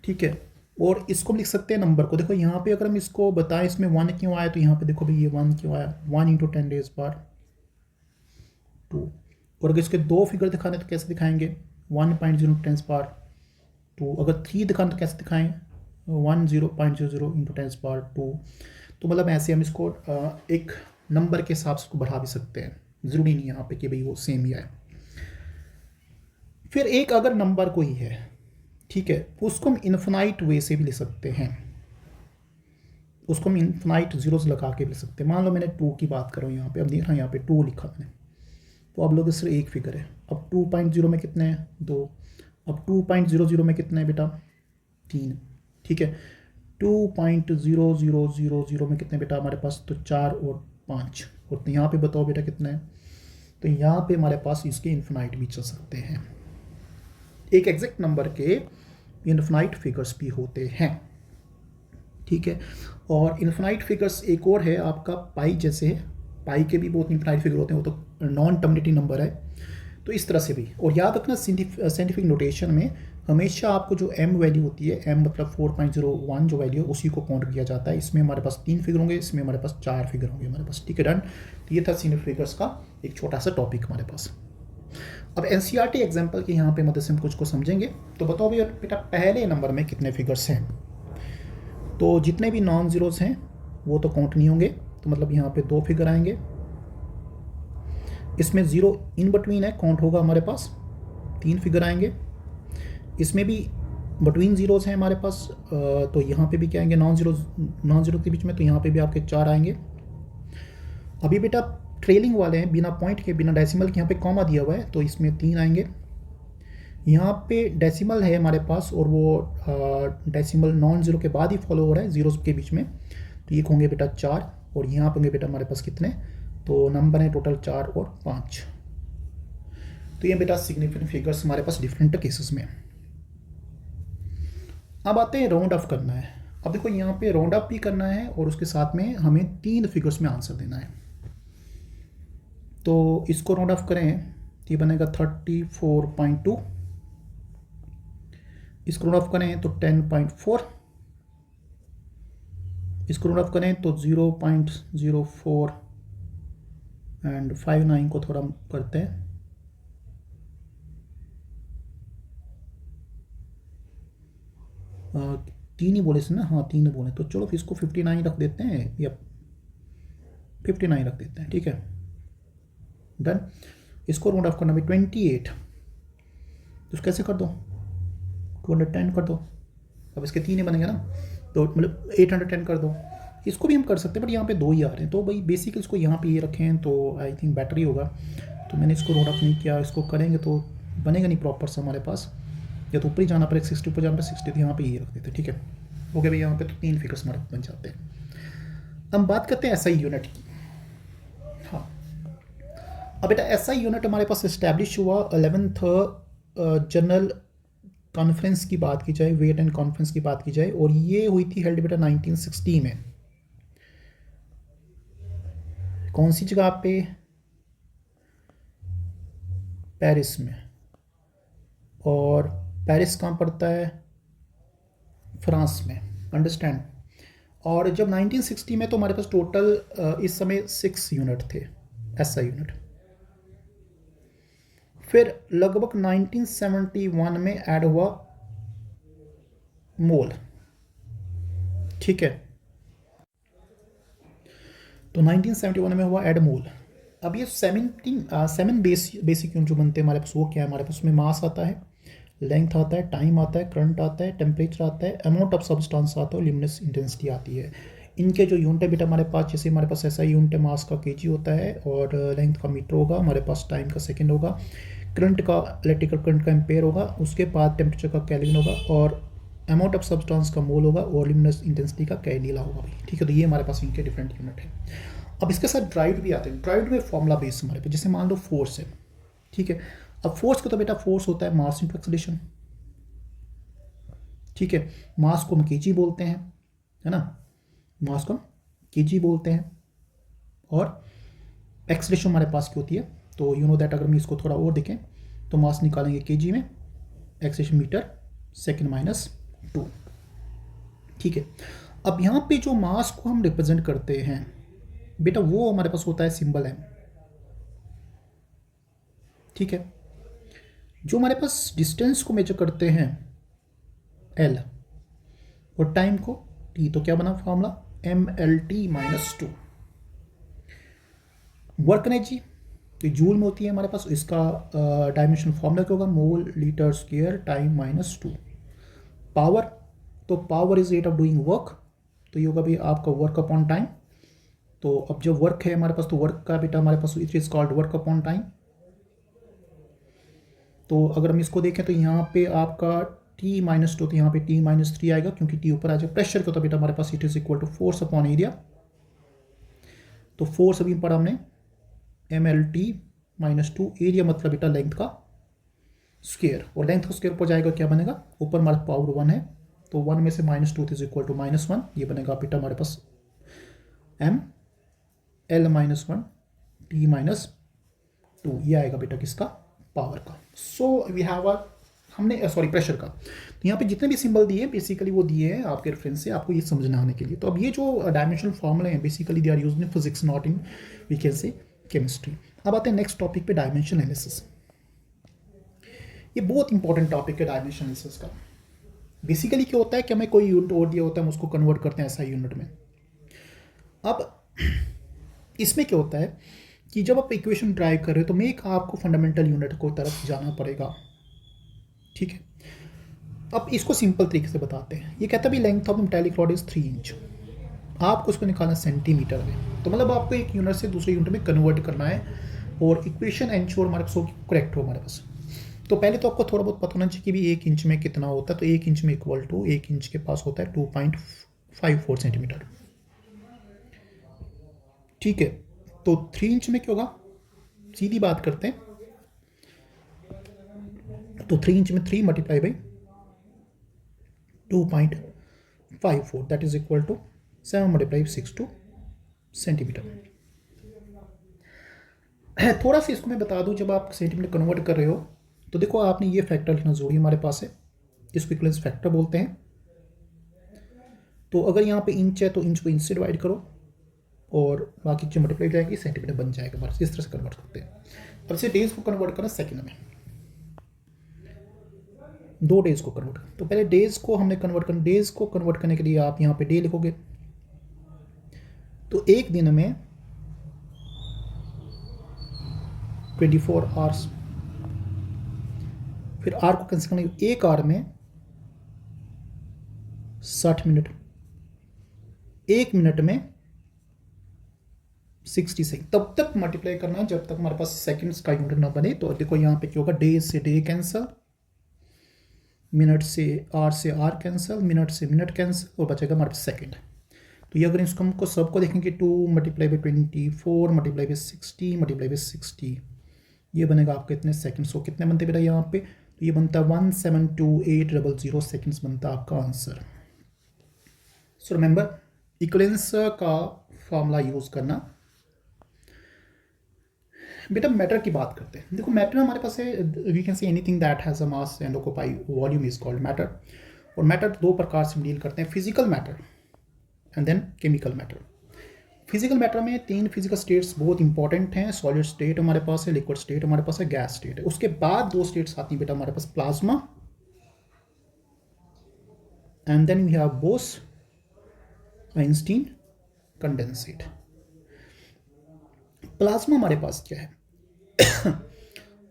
ठीक है। और इसको लिख सकते हैं नंबर को। देखो यहाँ पे अगर हम इसको बताएं इसमें 1 क्यों आया, तो यहाँ पे देखो भाई ये 1 क्यों आया, 1 इंटू 10 रेज़ पावर 2। और अगर इसके 2 फिगर दिखाने तो कैसे दिखाएंगे? 1.0 10 पावर 2। अगर 3 दिखाने तो कैसे दिखाएं? 10.00 इंटू 10 पावर 2। तो मतलब ऐसे हम इसको एक नंबर के हिसाब से इसको बढ़ा भी सकते हैं, ज़रूरी नहीं यहाँ पे कि भाई वो सेम ही आए। फिर एक अगर नंबर कोई है, ठीक है, उसको हम इन्फिनाइट वे से भी लिख सकते हैं, उसको हम इन्फिनाइट जीरोस लगा के भी लिख सकते हैं। मान लो मैंने 2 की बात करूँ यहाँ पे, अब देख रहा हूँ यहाँ पे 2 लिखा मैंने, तो अब लोग सिर्फ एक फिगर है। अब 2.0 में कितने हैं? 2। अब 2.00 में कितने हैं बेटा? 3, ठीक है। 2.0000 में कितने बेटा हमारे पास? तो 4 और 5। और तो यहाँ पे बताओ बेटा कितने हैं? तो यहाँ पे हमारे पास इसके इन्फिनाइट भी चल सकते हैं। एक एग्जैक्ट नंबर के इन्फिनाइट फिगर्स भी होते हैं, ठीक है। और इन्फिनाइट फिगर्स एक और है आपका पाई जैसे है, पाई के भी बहुत इन्फिनाइट फिगर होते हैं, वो तो नॉन टर्मिनेटिंग नंबर है। तो इस तरह से भी, और याद रखना साइंटिफिक नोटेशन में हमेशा आपको जो m वैल्यू होती है, m मतलब 4.01 जो वैल्यू है उसी को काउंट किया जाता है। इसमें हमारे पास 3 फिगर होंगे, इसमें हमारे पास 4 फिगर होंगे हमारे पास, ठीक है, डन। तो ये था सिग्निफिकेंट फिगर्स का एक छोटा सा टॉपिक हमारे पास। अब एनसीईआरटी एग्जाम्पल की यहाँ पे मदद से हम कुछ को समझेंगे। तो बताओ भैया बेटा पहले नंबर में कितने फिगर्स हैं? तो जितने भी नॉन जीरोस हैं वो तो काउंट नहीं होंगे, तो मतलब यहाँ पे 2 फिगर आएंगे। इसमें 0 इन बिटवीन है, काउंट होगा हमारे पास 3 फिगर आएंगे। इसमें भी बिटवीन जीरोस हैं हमारे पास, तो यहाँ पे भी क्या आएंगे नॉन जीरो के बीच में, तो यहाँ पे भी आपके 4 आएंगे। अभी बेटा ट्रेलिंग वाले हैं, बिना पॉइंट के बिना डेसिमल के, यहाँ पे कॉमा दिया हुआ है तो इसमें 3 आएंगे। यहाँ पे डेसिमल है हमारे पास और वो डेसिमल नॉन जीरो के बाद ही फॉलो हो रहा है जीरोस के बीच में, तो ये होंगे बेटा 4। और यहाँ होंगे बेटा हमारे पास कितने, तो नंबर है टोटल 4 और 5। तो ये बेटा सिग्निफिकेंट फिगर्स हमारे पास डिफरेंट केसेस में। अब आते हैं राउंड ऑफ करना है। अब देखो यहाँ पे राउंड ऑफ भी करना है और उसके साथ में हमें 3 फिगर्स में आंसर देना है। तो इसको राउंड ऑफ करें तो ये बनेगा 34.2। इसको राउंड ऑफ करें तो 10.4। इसको राउंड ऑफ करें तो 0.04 एंड 59 को थोड़ा करते हैं, तीन ही बोले से ना, हाँ 3 बोले, तो चलो फिर इसको 59 रख देते हैं, या 59 रख देते हैं, ठीक है, डन। इसको राउंड ऑफ करना भी 28, तो कैसे कर दो 210 कर दो। अब इसके 3 ही बनेंगे ना, तो मतलब 810 कर दो। इसको भी हम कर सकते हैं बट यहाँ पे 2 ही आ रहे हैं, तो भाई बेसिक इसको यहाँ पे ये रखें तो आई थिंक बेटर ही होगा। तो मैंने इसको राउंड ऑफ नहीं किया, इसको करेंगे तो बनेगा नहीं प्रॉपर सा हमारे पास, या तो ऊपर ही जाना पड़ेगा 60 ऊपर जाना पड़ेगा 60, तो यहाँ पे ये रख देते हैं, ठीक है। ओके भाई, यहाँ पे तो 3 फिगर्स हमारे बन जाते हैं। अब बात करते हैं एसआई यूनिट की। हाँ, अब बेटा एसआई यूनिट हमारे पास इस्टेब्लिश हुआ 11th जनरल कॉन्फ्रेंस की बात की जाए, वेट एंड कॉन्फ्रेंस की बात की जाए, और ये हुई थी हेल्ड बेटा 1960 में। कौन सी जगह पे? पेरिस में। और पेरिस कहाँ पड़ता है? फ्रांस में, अंडरस्टैंड। और जब 1960 में तो हमारे पास टोटल इस समय 6 यूनिट थे एसआई यूनिट। फिर लगभग 1971 में ऐड हुआ मोल, ठीक है, तो 1971 में हुआ ऐड मोल। अब ये 7 बेसिक यूनिट जो बनते हैं हमारे पास, वो क्या है हमारे पास? उसमें मास आता है, लेंथ आता है, टाइम आता है, करंट आता है, टेम्परेचर आता है, अमाउंट ऑफ सब्सटेंस आता है, और ल्यूमिनस इंटेंसिटी आती है। इनके जो यूनिट है बेटा हमारे पास, जैसे हमारे पास ऐसा यूनिट है, मास का केजी होता है, और लेंथ का मीटर होगा, हमारे पास टाइम का सेकंड होगा, करंट का इलेक्ट्रिकल करंट का एम्पेयर होगा, उसके बाद टेम्परेचर का केल्विन होगा, और अमाउंट ऑफ सब्सटेंस का मोल होगा, और ल्यूमिनस इंटेंसिटी का कैंडिला होगा भाई, ठीक है। तो ये हमारे पास इनके डिफरेंट यूनिट है। अब इसके साथ ड्राइव भी आते हैं। ड्राइव में फॉर्मूला बेस हमारे पे, जैसे मान लो फोर्स है, ठीक है। अब फोर्स को तो बेटा फोर्स होता है मास इंटू एक्सेलरेशन, ठीक है। मास को हम केजी बोलते हैं, है ना, मास को हम केजी बोलते हैं, और एक्सेलरेशन हमारे पास की होती है, तो यू नो दैट। अगर हम इसको थोड़ा और देखें तो मास निकालेंगे केजी में, एक्सेलरेशन मीटर सेकेंड माइनस 2, ठीक है। अब यहाँ पे जो मास को हम रिप्रेजेंट करते हैं बेटा, वो हमारे पास होता है सिंबल एम, ठीक है। जो हमारे पास डिस्टेंस को मेजर करते हैं एल, और टाइम को टी, तो क्या बना फॉर्मूला? MLT-2। वर्क एनर्जी तो जूल में होती है हमारे पास, इसका डायमेंशन फॉर्मूला क्या होगा? Mole litre square time -2। Power, तो power is rate of doing work, तो ये होगा भी आपका वर्क अपॉन टाइम। तो अब जब वर्क है हमारे पास, तो वर्क का बेटा हमारे पास it is called work upon time. तो अगर हम इसको देखें तो यहाँ पे आपका T-2, तो यहाँ पे T-3 आएगा, क्योंकि T ऊपर आ जाए। प्रेशर का तो बेटा हमारे पास it is equal to force upon area, तो फोर्स अभी पढ़ा हमने MLT -2 एरिया मतलब बेटा लेंथ का स्क्वायर, और लेंथ का स्क्वायर ऊपर जाएगा क्या बनेगा, ऊपर हमारे पावर 1 है तो 1 में से -2 इज इक्वल टू -1, ये बनेगा बेटा हमारे पास m l -1 t -2, ये आएगा बेटा किसका, पावर का। सो वी हैव हमने सॉरी प्रेशर का। तो यहाँ पे जितने भी सिंबल दिए हैं बेसिकली वो दिए हैं आपके रेफरेंस से, आपको ये समझना आने के लिए। तो अब ये जो डायमेंशनल फॉर्मूले हैं basically they are used in physics not in we can say chemistry. अब आते हैं नेक्स्ट टॉपिक पे, डायमेंशन एनालिसिस। ये बहुत इंपॉर्टेंट टॉपिक है डायमेंशन एनालिसिस का। बेसिकली क्या होता है कि हमें कोई यूनिट और दिया होता है, हम उसको कन्वर्ट करते हैं SI यूनिट में। अब इसमें क्या होता है कि जब आप इक्वेशन ड्राइव कर रहे हो तो मेक आपको फंडामेंटल यूनिट को तरफ जाना पड़ेगा, ठीक है। अब इसको सिंपल तरीके से बताते हैं। ये कहता है भी length of metallic rod is 3 inch, आपको उसको निकालना सेंटीमीटर में। तो मतलब आपको एक यूनिट से दूसरे यूनिट में कन्वर्ट करना है और इक्वेशन एंश्योर हमारे पास करेक्ट हो हमारे पास। तो पहले तो आपको थोड़ा बहुत पता होना चाहिए कि भी 1 इंच में कितना होता है। तो 1 इंच में इक्वल टू 1 इंच के पास होता है 2.54 सेंटीमीटर, ठीक है। तो 3 इंच में क्या होगा, सीधी बात करते हैं। तो 3 इंच में 3 multiply by 2.54 that is equal to 7 multiply 62 centimetre. थोड़ा सा इसको मैं बता दूं, जब आप सेंटीमीटर कन्वर्ट कर रहे हो तो देखो आपने ये फैक्टर लिखना जरूरी हमारे पास है, इसको इक्वलेंस फैक्टर बोलते हैं। तो अगर यहाँ पे इंच है तो इंच को इंच से डिवाइड करो और बाकी चीज़ मल्टीप्लाई जाएगी, सेंटीमीटर बन जाएगा। बस इस तरह से कन्वर्ट करते हैं। अब से डेज को कन्वर्ट करना सेकंड में, 2 डेज को कन्वर्ट करना। तो पहले डेज को हमने कन्वर्ट करना, डेज को कन्वर्ट करने के लिए आप यहाँ पे डे लिखोगे। तो एक दिन में 24 आवर्स, फिर आर को कैंसिल करने, एक आवर में 60 मिनट, एक मिनट में 60 सेकंड। तब तक मल्टीप्लाई करना है जब तक हमारे पास सेकंड्स का यूनिट ना बने। तो देखो यहाँ पे क्या होगा, डे से डे कैंसिल, मिनट से आर कैंसिल, मिनट से मिनट कैंसिल, और बचेगा हमारे पास सेकंड। तो ये अगर इसको हमको सबको देखेंगे 2 multiply by 24 multiply by 60 multiply by 60, ये बनेगा आपके इतने सेकंड्स। को कितने बनते बेटा यहाँ पे, तो ये बनता है 172,800 सेकंड्स बनता है आपका आंसर। सो रिमेंबर इक्विवेलेंस का फॉर्मूला यूज करना। बेटा मैटर की बात करते हैं। देखो मैटर हमारे पास है, we can say anything that has a mass and occupy volume is called matter. और मैटर 2 प्रकार से डील करते हैं, physical matter and then chemical matter. Physical matter में 3 फिजिकल स्टेट्स बहुत इंपॉर्टेंट हैं। सॉलिड स्टेट हमारे पास है, लिक्विड स्टेट हमारे पास है, गैस स्टेट है। उसके बाद 2 स्टेट्स आती हैं बेटा हमारे पास, plasma and then we have Bose Einstein condensate. Plasma हमारे पास क्या है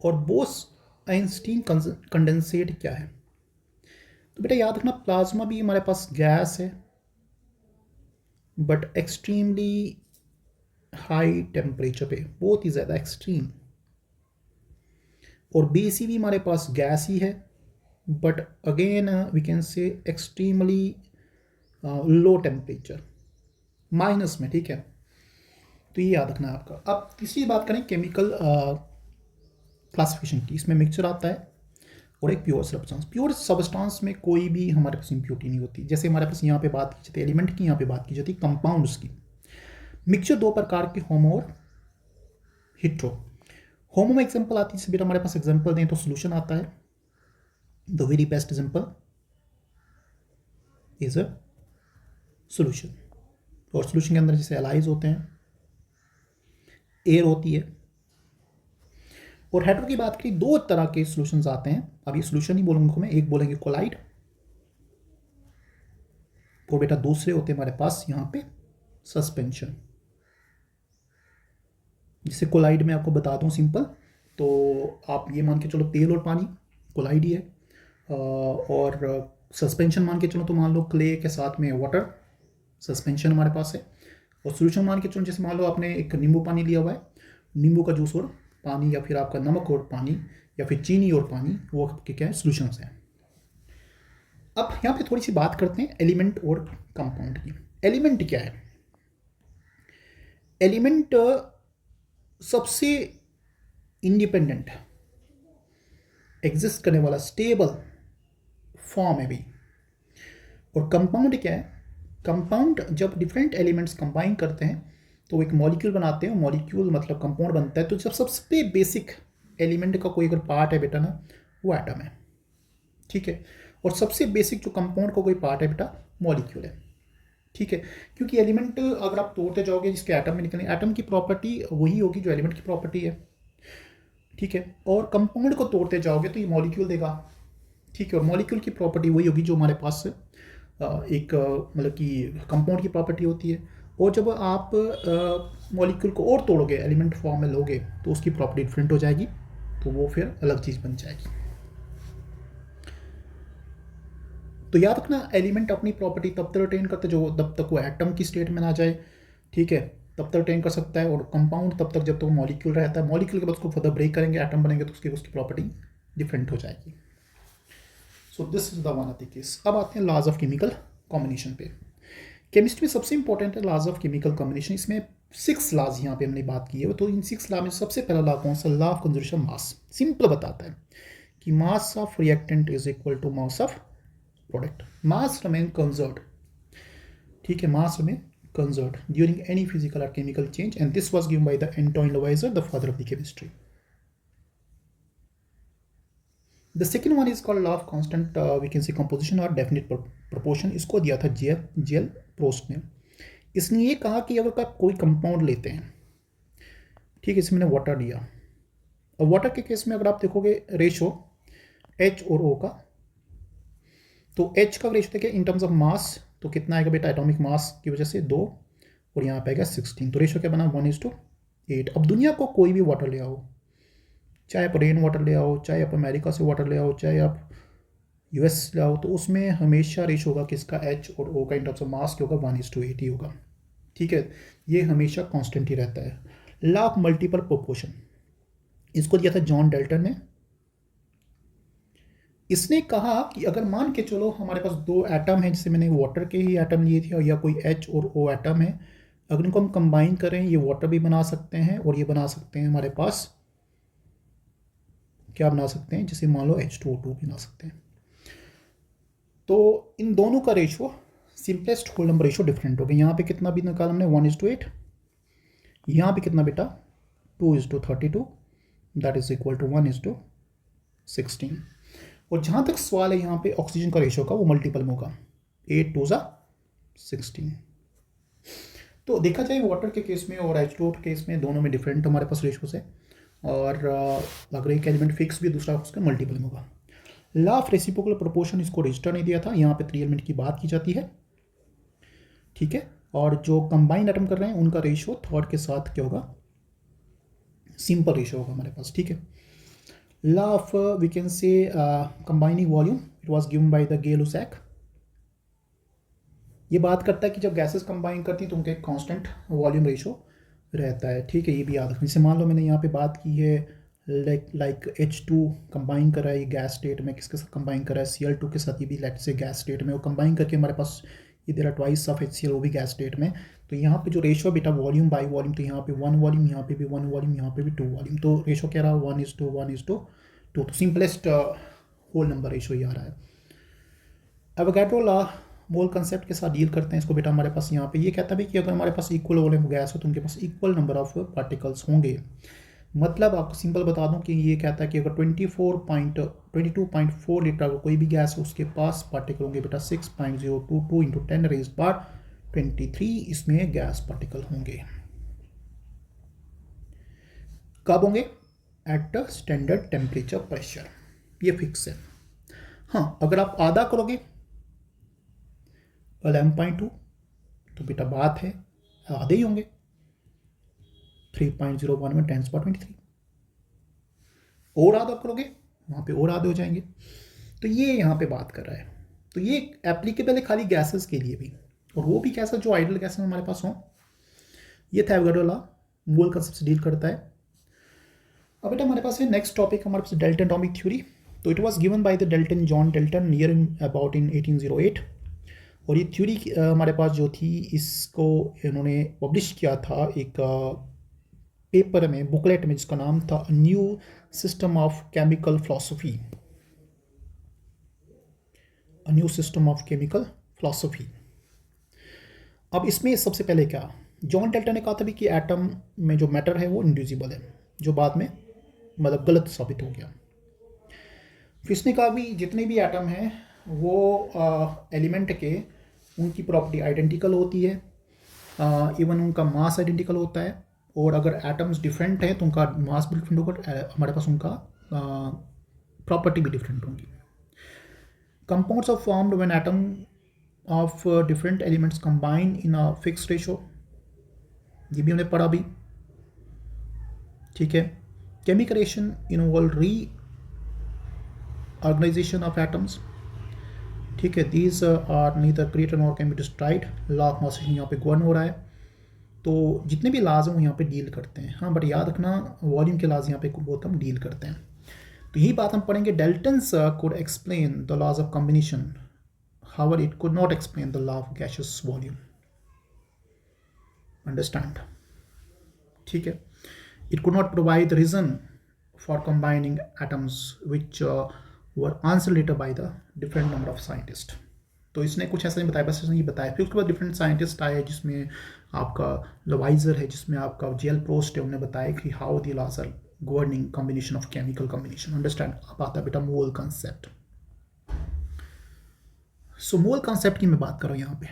और बोस आइंस्टीन कंडेंसेट क्या है। तो बेटा याद रखना, प्लाज्मा भी हमारे पास गैस है बट एक्सट्रीमली हाई टेम्परेचर पे, बहुत ही ज़्यादा एक्सट्रीम। और BC भी हमारे पास गैस ही है but again we can say extremely low temperature, minus में, ठीक है। तो ये याद रखना है आपका। अब तीसरी बात करें केमिकल क्लासिफिकेशन की। इसमें मिक्सचर आता है और एक प्योर सब्सटेंस। प्योर सब्सटेंस में कोई भी हमारे पास इम्प्योरिटी नहीं होती। जैसे हमारे पास यहाँ पे बात की जाती है एलिमेंट की, यहाँ पे बात की जाती है कंपाउंड्स की। मिक्सचर 2 प्रकार के, होमो और हिट्रो। होमो में एग्जांपल आती है, जैसे हमारे पास एग्जांपल दें तो सोल्यूशन आता है। The very best example is a solution. और सोल्यूशन के अंदर जैसे एलाइज होते हैं, एयर होती है। और हेट्रो की बात करें, 2 तरह के सॉल्यूशंस आते हैं। अब ये सॉल्यूशन ही बोलूंगा मैं, एक बोलेंगे कोलाइड और बेटा दूसरे होते हैं हमारे पास यहाँ पे सस्पेंशन। जिसे कोलाइड में आपको बता दूं सिंपल, तो आप ये मान के चलो तेल और पानी कोलाइड ही है, और सस्पेंशन मान के चलो तो मान लो क्ले के साथ में वाटर सस्पेंशन हमारे पास है। और सॉल्यूशन मान के चलो, जैसे मान लो आपने एक नींबू पानी लिया हुआ है, नींबू का जूस और पानी, या फिर आपका नमक और पानी, या फिर चीनी और पानी, वो आपके क्या है, सॉल्यूशंस हैं। अब यहाँ पे थोड़ी सी बात करते हैं एलिमेंट और कंपाउंड की। एलिमेंट क्या है? एलिमेंट सबसे इंडिपेंडेंट एग्जिस्ट करने वाला स्टेबल फॉर्म है भी। और कंपाउंड क्या है? कंपाउंड जब डिफरेंट एलिमेंट्स कंबाइन करते हैं तो एक मॉलिक्यूल बनाते हैं। मॉलिक्यूल मतलब कंपाउंड बनता है। तो जब सबसे बेसिक एलिमेंट का कोई अगर पार्ट है बेटा ना, वो एटम है, ठीक है। और सबसे बेसिक जो कंपाउंड का कोई पार्ट है बेटा, मॉलिक्यूल है, ठीक है। क्योंकि एलिमेंट अगर आप तोड़ते जाओगे जिसके एटम में निकलेंगे, एटम की प्रॉपर्टी वही होगी जो एलिमेंट की प्रॉपर्टी है, ठीक है। और कंपाउंड को तोड़ते जाओगे तो ये मॉलिक्यूल देगा, ठीक है। और मॉलिक्यूल की प्रॉपर्टी वही होगी जो हमारे पास एक मतलब कि कंपाउंड की प्रॉपर्टी होती है। और जब आप मॉलिक्यूल को और तोड़ोगे, एलिमेंट फॉर्म में लोगे, तो उसकी प्रॉपर्टी डिफरेंट हो जाएगी, तो वो फिर अलग चीज़ बन जाएगी। तो याद रखना, एलिमेंट अपनी प्रॉपर्टी तब तक रिटेन करते जो तब तक वो एटम की स्टेट में ना जाए, ठीक है, तब तक रिटेन कर सकता है। और कंपाउंड तब तक जब तक मॉलिक्यूल रहता है। मॉलिक्यूल के बाद उसको फर्दर ब्रेक करेंगे, एटम बनेंगे, तो उसकी प्रॉपर्टी डिफरेंट हो जाएगी। So this is the one of the case. अब आते हैं लॉज ऑफ केमिकल कॉम्बिनेशन पे। केमिस्ट्री में सबसे इंपॉर्टेंट है लॉज ऑफ केमिकल कॉम्बिनेशन। इसमें 6 लॉज यहाँ पे हमने बात की है। तो इन 6 लॉ में सबसे पहला लॉ कौन सा? Law of conservation mass. Simple बताता है कि mass of reactant is equal to mass of product. Mass remain conserved, ठीक है, मास remain conserved during any physical or chemical change, and this was given by the Antoine Lavoisier, the father of the chemistry. The second one is called law of constant we can say composition or definite proportion. इसको दिया था jail प्रोस्ट ने। इसने ये कहा कि अगर आप कोई कंपाउंड लेते हैं, ठीक है, इसमें मैंने वाटर दिया, और वाटर के केस में अगर आप देखोगे रेशो H और O का, तो H का रेशो देखिए इन टर्म्स ऑफ मास, तो कितना आएगा बेटा? एटॉमिक मास की वजह से 2, और यहाँ पे आएगा 16। तो रेशो क्या बना? 1:8। अब दुनिया को कोई भी वाटर ले आओ, चाहे आप रेन वाटर ले आओ, चाहे आप अमेरिका से वाटर ले आओ, चाहे आप US ले आओ, तो उसमें हमेशा रेशो होगा किसका? H और O का इन टर्म्स ऑफ मास क्या होगा? 1:8 ही होगा, ठीक है। ये हमेशा कॉन्स्टेंट ही रहता है। लॉ ऑफ मल्टीपल प्रोपोर्शन, इसको दिया था जॉन डाल्टन ने। इसने कहा कि अगर मान के चलो हमारे पास 2 एटम है, जैसे मैंने वाटर के ही एटम लिए थे, या कोई H और O एटम है, अगर इनको हम कंबाइन करें, ये वाटर भी बना सकते हैं और ये बना सकते हैं हमारे पास, क्या बना सकते हैं? जैसे मान लो H2O2 बना सकते हैं। तो इन दोनों का ratio, simplest whole number ratio different हो गया। यहाँ पे कितना भी निकाला हमने? 1:8। यहाँ पे कितना बेटा? 2:32, दैट इज इक्वल टू 1:16। और जहाँ तक सवाल है यहाँ पे ऑक्सीजन का रेशो का, वो मल्टीपल में होगा, 8×2=16। तो देखा जाए वाटर के केस में और H2O के केस में, दोनों में डिफरेंट हमारे पास रेशोस है। और अगर एक एलिमेंट फिक्स भी, दूसरा उसका मल्टीपल में होगा। लॉ ऑफ रेसिप्रोकल प्रोपोर्शन, इसको रजिस्टर नहीं दिया था। यहाँ पे 3 एलिमेंट की बात की जाती है, ठीक है। और जो कंबाइन एटम कर रहे हैं उनका रेशियो थर्ड के साथ क्या होगा? सिंपल रेशियो होगा हमारे पास, ठीक है। Law of we can say combining volume, it was given by the Gay Lussac. ये बात करता है कि जब गैसेस कंबाइन करती हैं तो उनका एक कांस्टेंट वॉल्यूम रेशियो रहता है, ठीक है। ये भी याद रखना। जैसे मान लो मैंने यहाँ पे बात की है लाइक H2 कंबाइन करा है ये गैस स्टेट में, किसके साथ कंबाइन करा है? Cl2 के साथ। ये भी लेट से गैस स्टेट में, वो कंबाइन करके हमारे पास ये दे रहा ट्वाइस ऑफ HCl, वो भी गैस स्टेट में। तो यहाँ पे जो रेशियो बेटा वॉल्यूम बाई वॉल्यूम, तो यहाँ पे 1 वॉल्यूम, यहाँ पे भी 1 वॉल्यूम, यहाँ पे भी 2 वॉल्यूम। तो रेशियो क्या रहा? 1:1:2। तो सिंपलेस्ट होल नंबर रेशियो ये आ रहा है। एवोगैड्रो लॉ मोल कंसेप्ट के साथ डील करते हैं इसको बेटा। हमारे पास यहाँ पे ये कहता है कि अगर हमारे पास इक्वल वॉल्यूम गैस हो तो उनके पास इक्वल नंबर ऑफ पार्टिकल्स होंगे। मतलब आपको सिंपल बता दूं कि ये कहता है कि अगर 22.4 लीटर का कोई भी गैस है, उसके पास पार्टिकल होंगे बेटा 6.022 × 10⁻23 इसमें गैस पार्टिकल होंगे। कब होंगे? एट स्टैंडर्ड टेम्परेचर प्रेशर, ये फिक्स है। हाँ, अगर आप आधा करोगे 11.2 तो बेटा बात है आधे ही होंगे, 3.01 में 10⁻23। और आधा करोगे वहाँ पे और आधे हो जाएंगे। तो ये यहाँ पे बात कर रहा है। तो ये एप्लीकेबल है खाली गैसेस के लिए भी, और वो भी गैसेस जो आइडल गैसेस हमारे पास हों। ये था एवोगैड्रो लॉ, मोल कंसेप्ट से डील करता है। अब बेटा हमारे पास है नेक्स्ट टॉपिक, हमारे पास डाल्टन एटॉमिक थ्योरी। तो it was given by the Dalton, John Dalton, near about in 1808। और ये थ्योरी हमारे पास जो थी, इसको इन्होंने पब्लिश किया था एक पेपर में, बुकलेट में, जिसका नाम था new system of chemical philosophy, new system of chemical philosophy. अब इसमें सबसे पहले क्या, जॉन डेल्टन ने कहा था भी कि एटम में जो मैटर है वो इंडिविजिबल है, जो बाद में मतलब गलत साबित हो गया। फिर इसने कहा भी जितने भी एटम हैं वो एलिमेंट के उनकी प्रॉपर्टी आइडेंटिकल होती है, इवन उनका मास आइडेंटिकल होता है, और अगर एटम्स डिफरेंट है तो उनका मास भी डिफरेंट होगा, हमारे पास उनका प्रॉपर्टी भी डिफरेंट होंगी। Compounds are formed when atom of different elements combine in a fix ratio, ये भी हमने पढ़ा भी, ठीक है। Chemical reaction involve reorganisation of atoms, ठीक है। These are neither created nor can be destroyed, law of motion यहाँ पे गवर्न हो रहा है, तो जितने भी लाज हैं वो यहाँ पे डील करते हैं। हाँ, बट याद रखना वॉल्यूम के लाज यहाँ पे बहुत हम डील करते हैं। तो यही बात हम पढ़ेंगे। Dalton's could explain the laws of combination, however it could not explain the law of gaseous volume, understand, ठीक है। It could not provide the reason for combining atoms which were answer later by the different number of scientist. तो इसने कुछ ऐसा नहीं बताया, बस इसने ये बताया। फिर उसके बाद डिफरेंट साइंटिस्ट आए, जिसमें आपका लवाइजर है, जिसमें आपका जेल प्रोस्ट है, उन्होंने बताया कि how the laws are governing combination of chemical combination, understand. अब आता है बेटा मोल कॉन्सेप्ट। सो मोल कॉन्सेप्ट की मैं बात कर रहा हूँ यहाँ पे।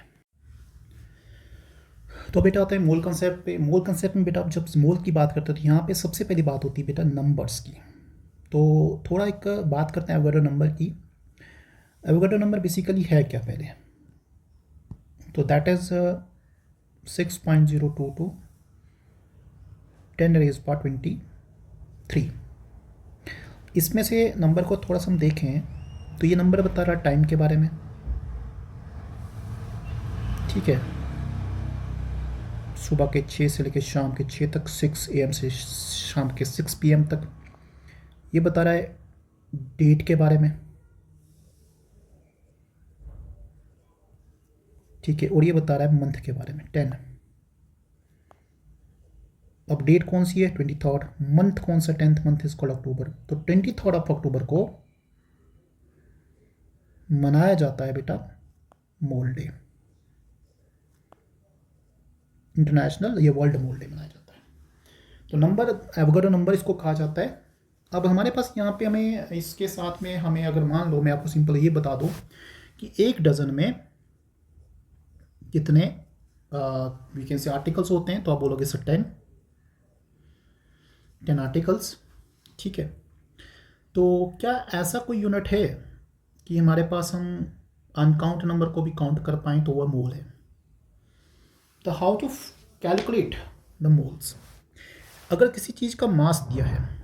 तो बेटा आता है मोल कॉन्सेप्ट पे। मोल कॉन्सेप्ट में बेटा आप जब मोल की बात करते हैं तो यहाँ पे सबसे पहली बात होती है बेटा नंबर्स की। तो थोड़ा एक बात करते हैं एवोगाड्रो नंबर की। एवोगाड्रो नंबर बेसिकली है क्या पहले, तो दैट इज 6.022 10⁻23। इसमें से नंबर को थोड़ा सा हम देखें तो ये नंबर बता रहा टाइम के बारे में, ठीक है। सुबह के 6 से लेकर शाम के 6 तक, 6 AM से शाम के 6 PM तक। ये बता रहा है डेट के बारे में, ठीक है। और ये बता रहा है मंथ के बारे में 10। अब डेट कौन सी है 23rd, मंथ कौन सा 10th मंथ इज कॉल्ड अक्टूबर। तो 23rd ऑफ अक्टूबर को मनाया जाता है बेटा मोल डे, इंटरनेशनल या वर्ल्ड मोल डे मनाया जाता है। तो नंबर एवोगाड्रो नंबर इसको कहा जाता है। अब हमारे पास यहाँ पे हमें इसके साथ में हमें अगर मान लो मैं आपको सिंपल ये बता दूँ कि एक डजन में कितने वी कैन से आर्टिकल्स होते हैं, तो आप बोलोगे सर 10 आर्टिकल्स, ठीक है। तो क्या ऐसा कोई यूनिट है कि हमारे पास हम अनकाउंट नंबर को भी काउंट कर पाएँ, तो वह मोल है। तो how to calculate the moles. अगर किसी चीज़ का मास दिया है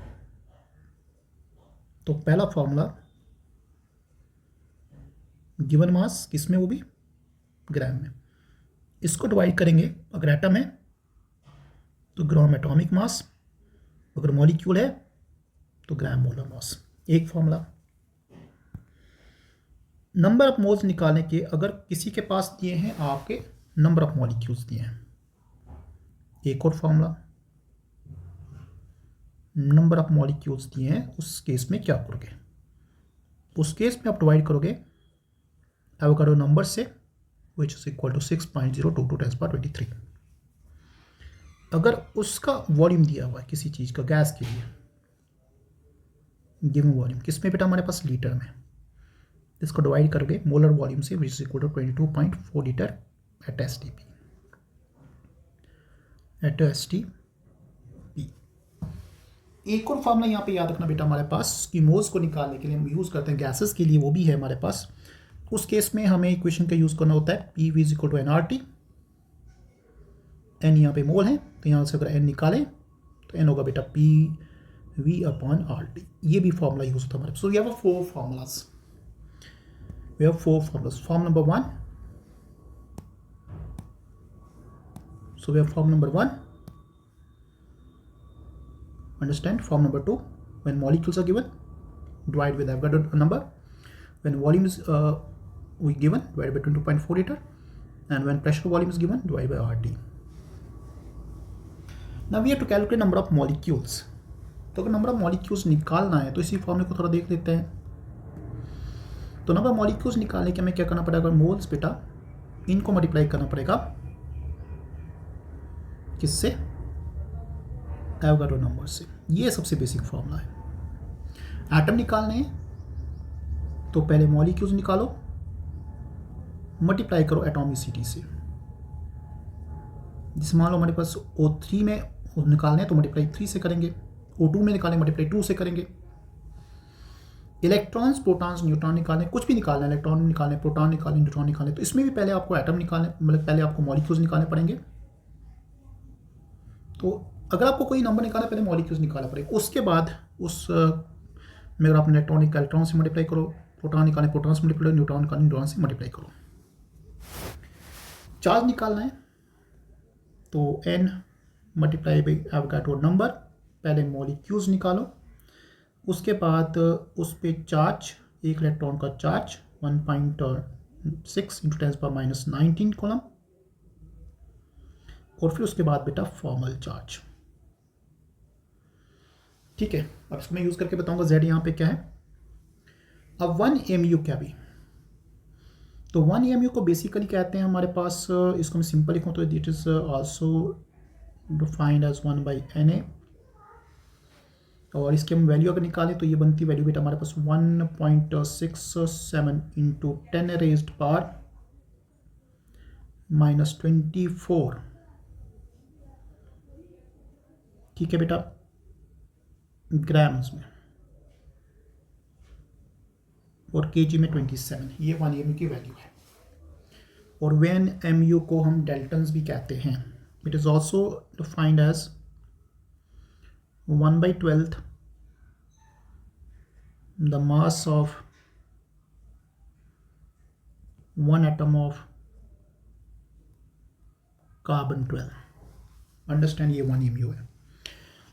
तो पहला फॉर्मूला गिवन मास किसमें, वो भी ग्राम में। इसको डिवाइड करेंगे, अगर एटम है तो ग्राम एटॉमिक मास, अगर मॉलिक्यूल है तो ग्राम मोलर मास। एक फॉर्मूला। नंबर ऑफ मोल्स निकालने के, अगर किसी के पास दिए हैं आपके नंबर ऑफ मॉलिक्यूल्स दिए हैं, एक और फॉर्मूला। नंबर ऑफ मॉलिक्यूल्स दिए हैं, उस केस में क्या करोगे, उस केस में आप डिवाइड करोगे एवोगाड्रो नंबर से, विच इज इक्वल टू 6.022 10⁻23। अगर उसका वॉल्यूम दिया हुआ है किसी चीज़ का, गैस के लिए गिवन वॉल्यूम किस में बेटा, हमारे पास लीटर में, इसको डिवाइड करोगे मोलर वॉल्यूम से, which is equal to 22.4 litre at STP। एक और फॉर्मूला यहाँ पे याद रखना बेटा हमारे पास, कि मोल्स को निकालने के लिए हम यूज़ करते हैं गैसेस के लिए, वो भी है हमारे पास। उस केस में हमें इक्वेशन का यूज़ करना होता है PV is equal to NRT। N यहाँ पे मोल है, तो यहाँ से अगर N निकालें तो N होगा बेटा PV/RT। ये भी फॉर्मूला यूज़ होता है हमारे पास। So we have 4 formulas। We have 4 formulas. Form number 1. So we have form number 1. Understand? Form number 2. When molecules are given, divide with Avogadro number. When volume is we given, divide by 22.4 liter. And when pressure volume is given, divide by RT. Now we have to calculate number of molecules. तो अगर number of molecules निकालना है तो इसी फॉर्मूले को थोड़ा देख लेते हैं। तो नंबर ऑफ मॉलिक्यूल्स निकालने के हमें क्या करना पड़ेगा, मोल्स बेटा, इनको मल्टीप्लाई करना पड़ेगा किससे, एवोगाड्रो नंबर से। ये सबसे बेसिक फॉर्मूला है। एटम निकालने हैं तो पहले मॉलिक्यूल्स निकालो, मल्टीप्लाई करो एटॉमिसिटी से। जिस मान लो हमारे पास O3 में निकालने हैं तो मल्टीप्लाई 3 से करेंगे, O2 में निकालें मल्टीप्लाई 2 से करेंगे। इलेक्ट्रॉन्स, प्रोटॉन्स, न्यूट्रॉन निकालने, कुछ भी निकालना है, इलेक्ट्रॉन निकालने, प्रोटॉन निकालने, न्यूट्रॉन निकालने, तो इसमें भी पहले आपको एटम निकालने, मतलब पहले आपको मॉलिक्यूल्स निकालने पड़ेंगे। तो अगर आपको कोई नंबर निकालना है पहले मॉलिक्यूल्स निकालना पड़ेगा, उसके बाद उस में अगर आपने इलेक्ट्रॉन से मल्टीप्लाई करो, प्रोटॉन निकालने, प्रोटॉन से मल्टीप्लाई, न्यूट्रॉन निकालने, न्यूट्रॉन से मल्टीप्लाई करो। चार्ज निकालना है तो n multiply by Avogadro number, पहले मॉलिक्यूल्स निकालो, उसके बाद उस पे चार्ज, एक इलेक्ट्रॉन का चार्ज 1.6 इंटू 10⁻⁻19 कॉलम, और फिर उसके बाद बेटा फॉर्मल चार्ज। ठीक है, अब इसको मैं यूज करके बताऊंगा z यहाँ पे क्या है। अब 1 mu क्या भी, तो 1 mu को बेसिकली कहते हैं हमारे पास, इसको मैं सिंपल लिखूँ तो it is also defined as 1/Na, और इसकी हम वैल्यू अगर निकालें तो ये बनती वैल्यू बेटा हमारे पास 1.67 इंटू 10 रेज्ड पावर -24। ठीक है बेटा, ग्राम्स में, और केजी में 27, ये 1 mu की वैल्यू है। और when mu को हम डेल्टन्स भी कहते हैं, it is also defined as 1/12 the mass of one atom of carbon 12। Understand, ये 1 mu है।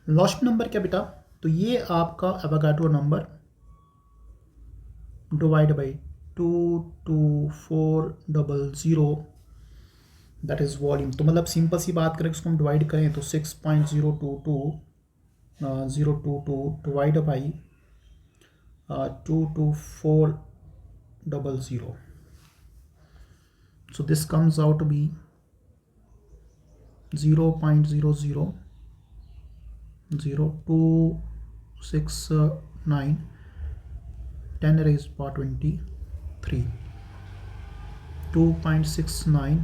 लॉस्ट नंबर क्या बेटा, तो ये आपका Avogadro number divide by 22400, that is volume. तो मतलब सिंपल सी बात करें, इसको हम डिवाइड करें तो 6.022 divide by 22400, so this comes out to be 0.000269 10 raised power 23, 2.69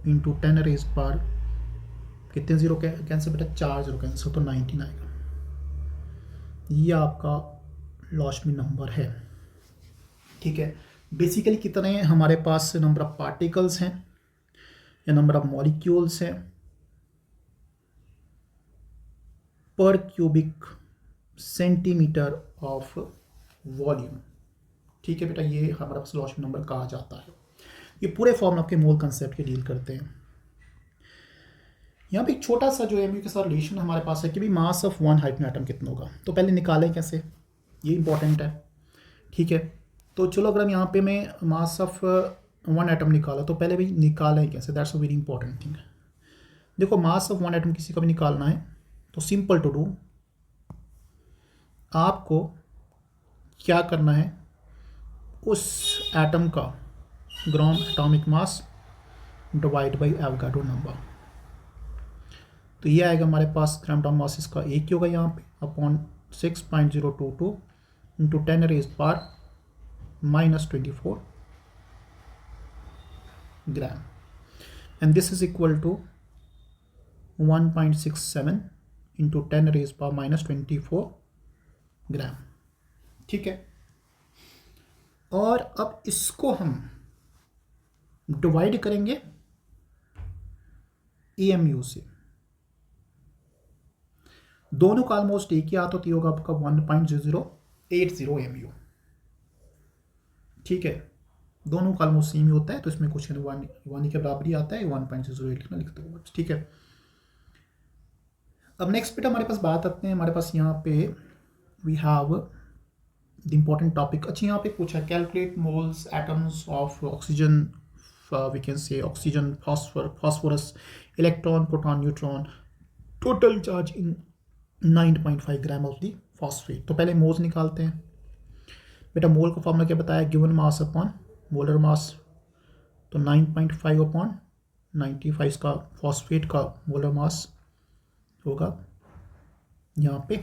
into 10 raised power, कितने जीरो कैंसिल बेटा, 4 जीरो कैंसिल, तो 19 आएगा। ये आपका लॉस्ट में नंबर है। ठीक है, बेसिकली कितने हमारे पास नंबर ऑफ पार्टिकल्स हैं या नंबर ऑफ मॉलिक्यूल्स हैं पर क्यूबिक सेंटीमीटर ऑफ वॉल्यूम। ठीक है बेटा, ये हमारे पास लॉस्ट नंबर कहा जाता है। ये पूरे फॉर्म आपके मोल कंसेप्ट के डील करते हैं। यहाँ पे एक छोटा सा जो mu के साथ रिलेशन हमारे पास है कि भी mass of one hydrogen atom कितना होगा, तो पहले निकालें कैसे, ये इंपॉर्टेंट है। ठीक है, तो चलो अगर हम यहाँ पे मैं मास ऑफ वन एटम निकाला तो पहले भी निकालें कैसे, that's a very important thing. देखो, मास ऑफ वन एटम किसी का भी निकालना है तो सिंपल टू डू, आपको क्या करना है, उस एटम का gram atomic mass divide by Avogadro number. तो ये आएगा हमारे पास ग्राम एटॉमिक मास, इसका एक ही होगा यहाँ पे, upon 6.022 into 10 raised power -24 gram, and this is equal to 1.67 into 10 raised power -24 gram. ठीक है, और अब इसको हम डिवाइड करेंगे AMU से, दोनों का ऑलमोस्ट एक ही आता होगा आपका 1.0080 MU। ठीक है, दोनों का ऑलमोस्ट सेम ही होता है, तो इसमें कुछ वन के बराबर ही आता है, 1.08 लिखना लिखते हो। ठीक है, अब नेक्स्ट बेटा हमारे पास बात आते हैं, हमारे पास यहाँ पे we have the important topic. अच्छा, यहाँ पे पूछा calculate moles atoms of oxygen, we can say oxygen, phosphorus, electron, proton, neutron total charge in 9.5 gram of the phosphate. तो पहले मोल्स निकालते हैं। बेटा मोल का फॉर्मूला क्या बताया, given mass upon molar mass. तो 9.5 अपॉन 95 का फॉस्फेट का मोलर मास होगा यहाँ पे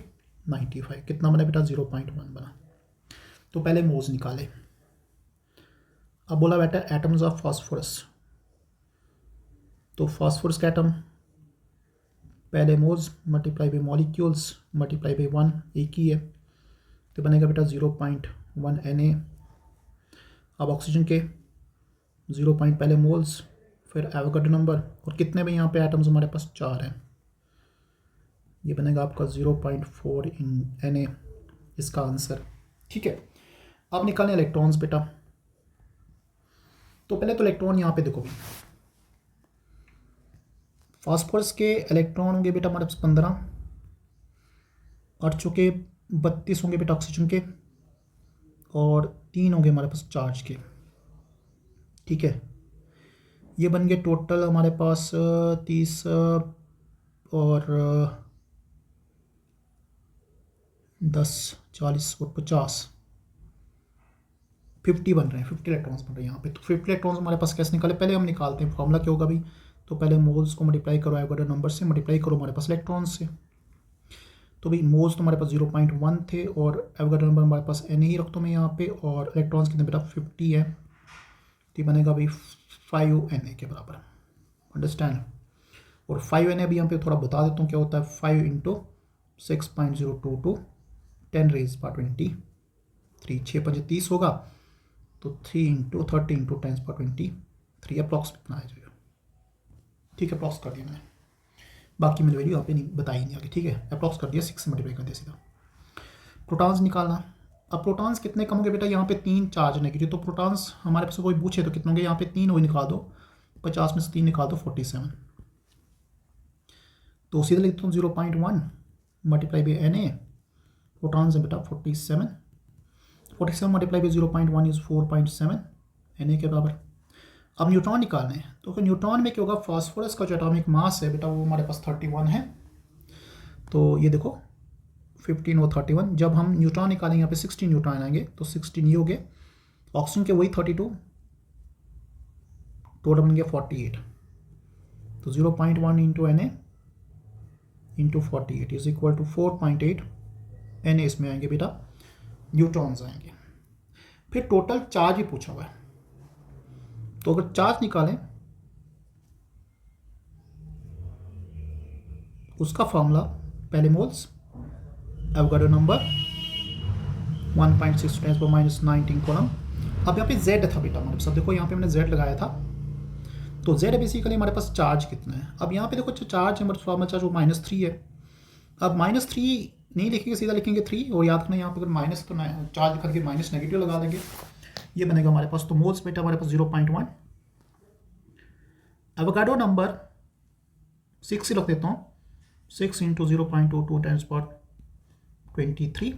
95। कितना बना बेटा, 0.1 बना। तो पहले मोल्स निकाले। अब बोला बेटा एटम्स ऑफ फास्फोरस। तो फास्फोरस का एटम पहले moles multiply by molecules multiply by 1, एक ही है, तो बनेगा बेटा 0.1 Na। अब ऑक्सीजन के 0. पहले मोल्स, फिर एवोगाड्रो नंबर, और कितने भी यहाँ पे एटम्स हमारे पास 4 हैं, ये बनेगा आपका 0.4 Na इसका आंसर। ठीक है, अब निकालें इलेक्ट्रॉन्स बेटा। तो पहले तो इलेक्ट्रॉन यहाँ पे देखो भी, फास्फोरस के इलेक्ट्रॉन होंगे बेटा हमारे पास 15, और चूँकि 32 होंगे बेटा ऑक्सीजन के, और 3 होंगे हमारे पास चार्ज के। ठीक है, ये बन गए टोटल हमारे पास 30 और 10, 40 और 50, 50 बन रहे हैं, 50 इलेक्ट्रॉन्स बन रहे हैं यहाँ पे। तो 50 इलेक्ट्रॉन्स हमारे पास कैसे निकाले, पहले हम निकालते हैं। फॉर्मूला क्या होगा भाई, तो पहले मोल्स को मल्टीप्लाई करो एवोगाड्रो नंबर से, मल्टीप्लाई करो हमारे पास इलेक्ट्रॉन्स से। तो भाई मोल्स तो हमारे पास 0.1 थे, और एवोगाड्रो नंबर हमारे पास n ही रखता हूँ मैं यहाँ पे, और इलेक्ट्रॉन्स कितने बेटा 50 है, तो बनेगा भाई 5 Na के बराबर। अंडरस्टैंड। और 5 Na भी यहाँ पे थोड़ा बता देता हूँ क्या होता है, 5 इंटू 6.022 10⁻23, 6 5 30 होगा, तो 3 इंटू 30 इंटू 10⁻23 अप्रॉक्स कितना आ जाएगा। ठीक है, अप्रॉक्स कर दिया मैंने, बाकी मैंने वैल्यू यहाँ पे नहीं बताई नहीं आगे। ठीक है, अप्रॉक्स कर दिया, 6 से मल्टीप्लाई कर दिया सीधा। प्रोटॉन्स निकालना। अब प्रोटॉन्स कितने कम होंगे बेटा, यहाँ पे 3 चार्ज नेगेटिव, तो प्रोटॉन्स हमारे पास कोई पूछे तो कितने होंगे, यहाँ पे 3 वही निकाल दो, 50 में से 3 निकाल दो 47। तो सीधे लिखता हूँ 0.1 मल्टीप्लाई बाई Na, प्रोटॉन्स है बेटा 47, 47 मल्टीप्लाई बाई 0.1 इज 4.7 Na के बराबर। अब न्यूट्रॉन निकालने हैं, तो न्यूट्रॉन में क्या होगा, फास्फोरस का जो एटॉमिक मास है बेटा वो हमारे पास 31 है। तो ये देखो 15 और 31, जब हम न्यूट्रॉन निकालेंगे यहाँ पे 16 न्यूट्रॉन आएंगे, तो 16 ये हो गए, ऑक्सीजन के वही 32, टोटल बन गया 48। तो 0.1 into Na into 48 is equal to 4.8 Na इसमें आएंगे बेटा, न्यूट्रॉन्स आएंगे। फिर टोटल चार्ज ही पूछा हुआ है, तो अगर चार्ज निकालें उसका फॉर्मूला पहले मोल्स, एवोगाड्रो नंबर 1.6 × 10⁻19 कॉलम। अब यहाँ पे z था बेटा हमारे पास, देखो यहाँ पे मैंने z लगाया था, तो z बेसिकली हमारे पास चार्ज कितना है। अब यहाँ पे देखो चार्ज है हमारे फॉर्मल चार्ज वो -3 है। अब -3 नहीं लिखेंगे, सीधा लिखेंगे 3, और याद रखना यहाँ पे अगर माइनस तो चार्ज लिखा के माइनस नेगेटिव लगा देंगे, ये बनेगा हमारे पास। तो मोल्स बेटा हमारे पास 0.1, एवोगाड्रो नंबर 6 ही रख देता हूँ, 6 इंटू 0.22 10⁻23,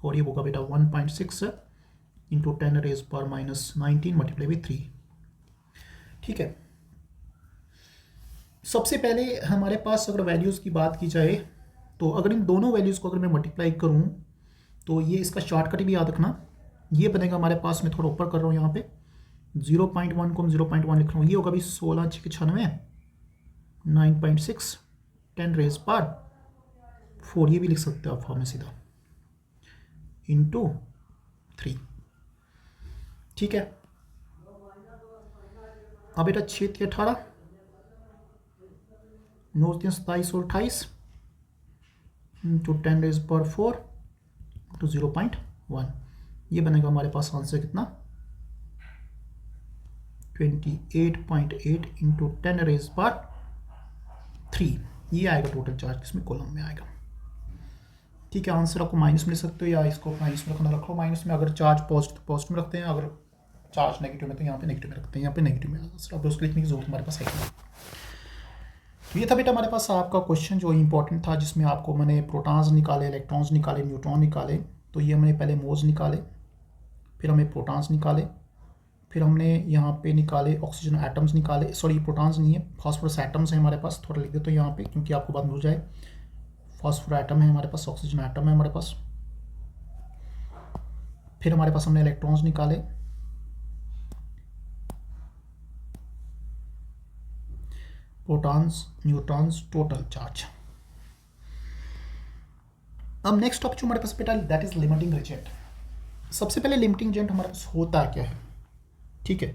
और ये होगा बेटा 1.6 इंटू 10⁻⁻19 मल्टीप्लाई बाई 3। ठीक है, सबसे पहले हमारे पास अगर वैल्यूज़ की बात की जाए, तो अगर इन दोनों वैल्यूज़ को अगर मैं मल्टीप्लाई करूँ, तो ये इसका शॉर्टकट भी याद रखना, ये बनेगा हमारे पास, मैं थोड़ा ऊपर कर रहा हूँ यहाँ पे, 0.1 को हम 0.1 लिख रहा हूँ, ये होगा भी 16 × 96, 9.6 10⁻4, ये भी लिख सकते हो आप फॉर्म में सीधा, इंटू 3। ठीक है, अब बेटा 6 × 18, 9 × 27 और 28 इंटू 10⁻4 इंटू 0.1, ये बनेगा हमारे पास आंसर कितना, 28.8 इंटू 10⁻3, ये आएगा टोटल चार्ज, किसमें कॉलम में आएगा। ठीक है, आंसर आपको माइनस में लिख सकते हो, या इसको माइनस में रखना रखो माइनस में, अगर चार्ज पॉजिटिव तो पॉजिटिव में रखते हैं, अगर चार्ज नेगेटिव में तो यहाँ पे नेगेटिव में रखते हैं, यहाँ पे नेगेटिव में आंसर, अब उसको लिखने की जरूरत हमारे पास है। तो ये था बेटा हमारे पास आपका क्वेश्चन जो इंपॉर्टेंट था, जिसमें आपको मैंने प्रोटॉन्स निकाले, इलेक्ट्रॉन्स निकाले, न्यूट्रॉन निकाले। तो ये हमने पहले मोल्स निकाले, फिर हमें प्रोटॉन्स निकाले, फिर हमने यहाँ पे निकाले ऑक्सीजन एटम्स निकाले, सॉरी प्रोटॉन्स नहीं है, फास्फोरस एटम्स है हमारे पास, थोड़ा लिख देते हैं यहाँ पे क्योंकि आपको बात भूल जाए। फास्फोरस एटम है हमारे पास, ऑक्सीजन एटम है हमारे पास। फिर हमारे पास हमने इलेक्ट्रॉन्स निकाले, प्रोटॉन्स, न्यूट्रॉन्स, टोटल चार्ज। अब नेक्स्ट टॉपिक जो हमारे पास बेटा दैट इज लिमिटिंग एजेंट। सबसे पहले लिमिटिंग एजेंट हमारे पास होता क्या है, ठीक है।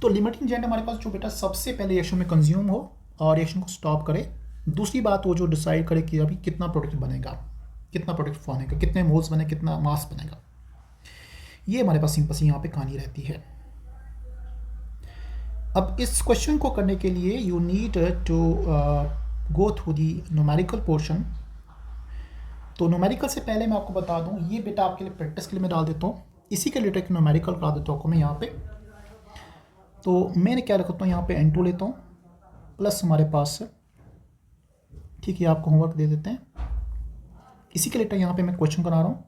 तो लिमिटिंग एजेंट हमारे पास जो बेटा सबसे पहले रिएक्शन में कंज्यूम हो और रिएक्शन को स्टॉप करे। दूसरी बात वो जो डिसाइड करे कि अभी कितना प्रोडक्ट बनेगा, कितना प्रोडक्ट बनेगा, कितने मोल्स बने, कितना मास बनेगा। ये हमारे पास सिंपल सी यहाँ पे कहानी रहती है। अब इस क्वेश्चन को करने के लिए you need to go through the numerical portion. तो न्यूमेरिकल से पहले मैं आपको बता दूं, ये बेटा आपके लिए प्रैक्टिस के लिए मैं डाल देता हूँ, इसी के रिलेटेड न्यूमेरिकल करा देता हूँ आपको मैं यहाँ पे। तो मैंने क्या रखता हूँ यहाँ पे N2 लेता हूँ प्लस हमारे पास, ठीक है, आपको होमवर्क दे देते हैं। इसी के रिलेटेड यहाँ पे मैं क्वेश्चन करा रहा हूँ।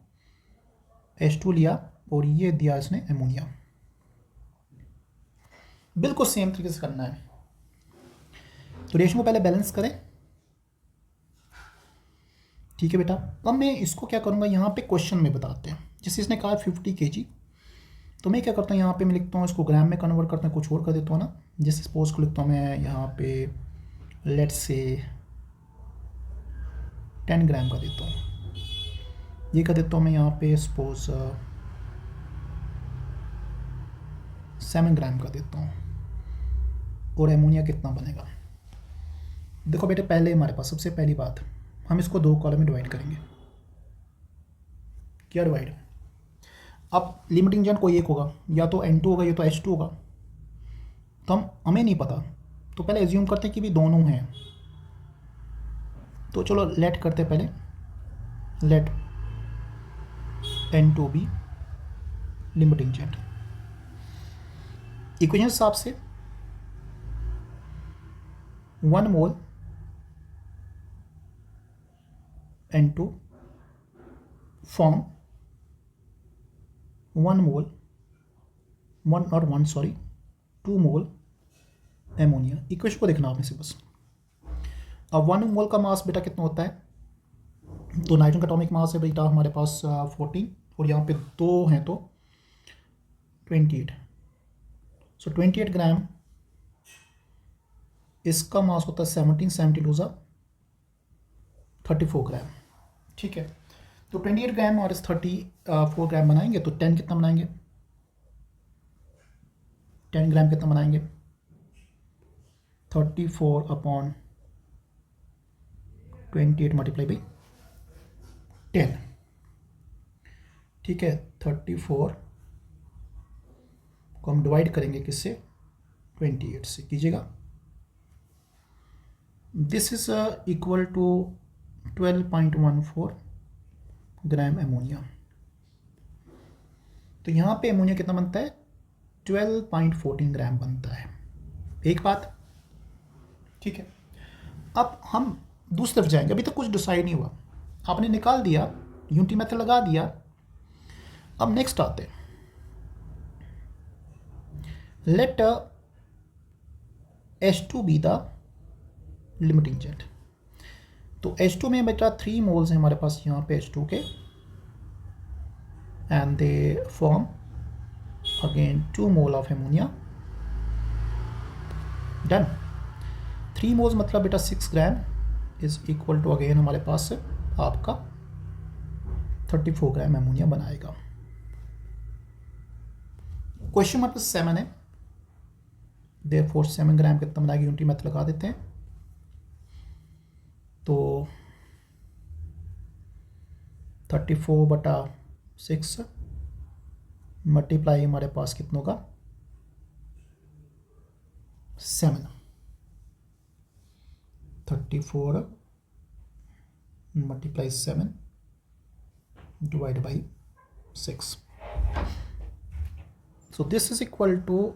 H2 लिया और ये दिया इसने एमोनिया, बिल्कुल सेम तरीके से करना है। तो रिएक्शन को पहले बैलेंस करें, ठीक है बेटा। अब मैं इसको क्या करूँगा यहाँ पे क्वेश्चन में बताते हैं। जैसे इसने कहा 50 kg, तो मैं क्या करता हूँ यहाँ पे मैं लिखता हूँ इसको ग्राम में कन्वर्ट करता हूँ, कुछ और कर देता हूँ ना। जैसे सपोज को लिखता हूँ मैं यहाँ पे लेट्स से 10 ग्राम का देता हूँ, ये कर देता हूँ मैं यहाँ पे सपोज 7 ग्राम का देता हूँ। और एमोनिया कितना बनेगा, देखो बेटे पहले हमारे पास सबसे पहली बात, हम इसको 2 कॉलम में डिवाइड करेंगे। क्या डिवाइड, अब लिमिटिंग एजेंट कोई एक होगा, या तो N2 होगा या तो H2 होगा। तो हमें नहीं पता, तो पहले एज्यूम करते हैं कि भी दोनों हैं। तो चलो लेट करते पहले, let N2 be limiting agent. Equation हिसाब से 1 mole N2 form 2 mole ammonia. Equation को देखना आपने से बस। अब 1 मोल का मास बेटा कितना होता है, तो नाइट्रोजन का एटॉमिक मास है बेटा हमारे पास 14, और यहाँ पे 2 हैं तो 28। सो 28 ग्राम, इसका मास होता है 17, 17 लूजा 34 ग्राम, ठीक है। तो 28 ग्राम और 34 ग्राम बनाएंगे तो 10 कितना बनाएंगे, 10 ग्राम कितना बनाएंगे, 34 अपॉन 28 मल्टीप्लाई बाई 10, ठीक है। 34 को हम डिवाइड करेंगे किससे, 28 से, कीजिएगा। This is equal to 12.14 gram ammonia. तो यहाँ पे एमोनिया कितना बनता है, 12.14 ग्राम बनता है। एक बात, ठीक है। अब हम दूसरी तरफ जाएंगे, अभी तक कुछ डिसाइड नहीं हुआ, आपने निकाल दिया, यूनिटी मेथड लगा दिया। अब नेक्स्ट आते हैं, let H2 be the limiting agent. तो H2 में बेटा 3 मोल्स हैं हमारे पास यहाँ पे H2 के, and they form again 2 mole of ammonia. Done. 3 moles मतलब बेटा 6 gram is equal to again हमारे पास आपका 34 ग्राम एमोनिया बनाएगा। क्वेश्चन नंबर 7 है, देयरफॉर 7 ग्राम कितना बनाएगी, यूनिटी मेथड लगा देते हैं। तो 34/6 मल्टीप्लाई हमारे पास कितना होगा, 7। 34 multiply 7 divide by 6। So this is equal to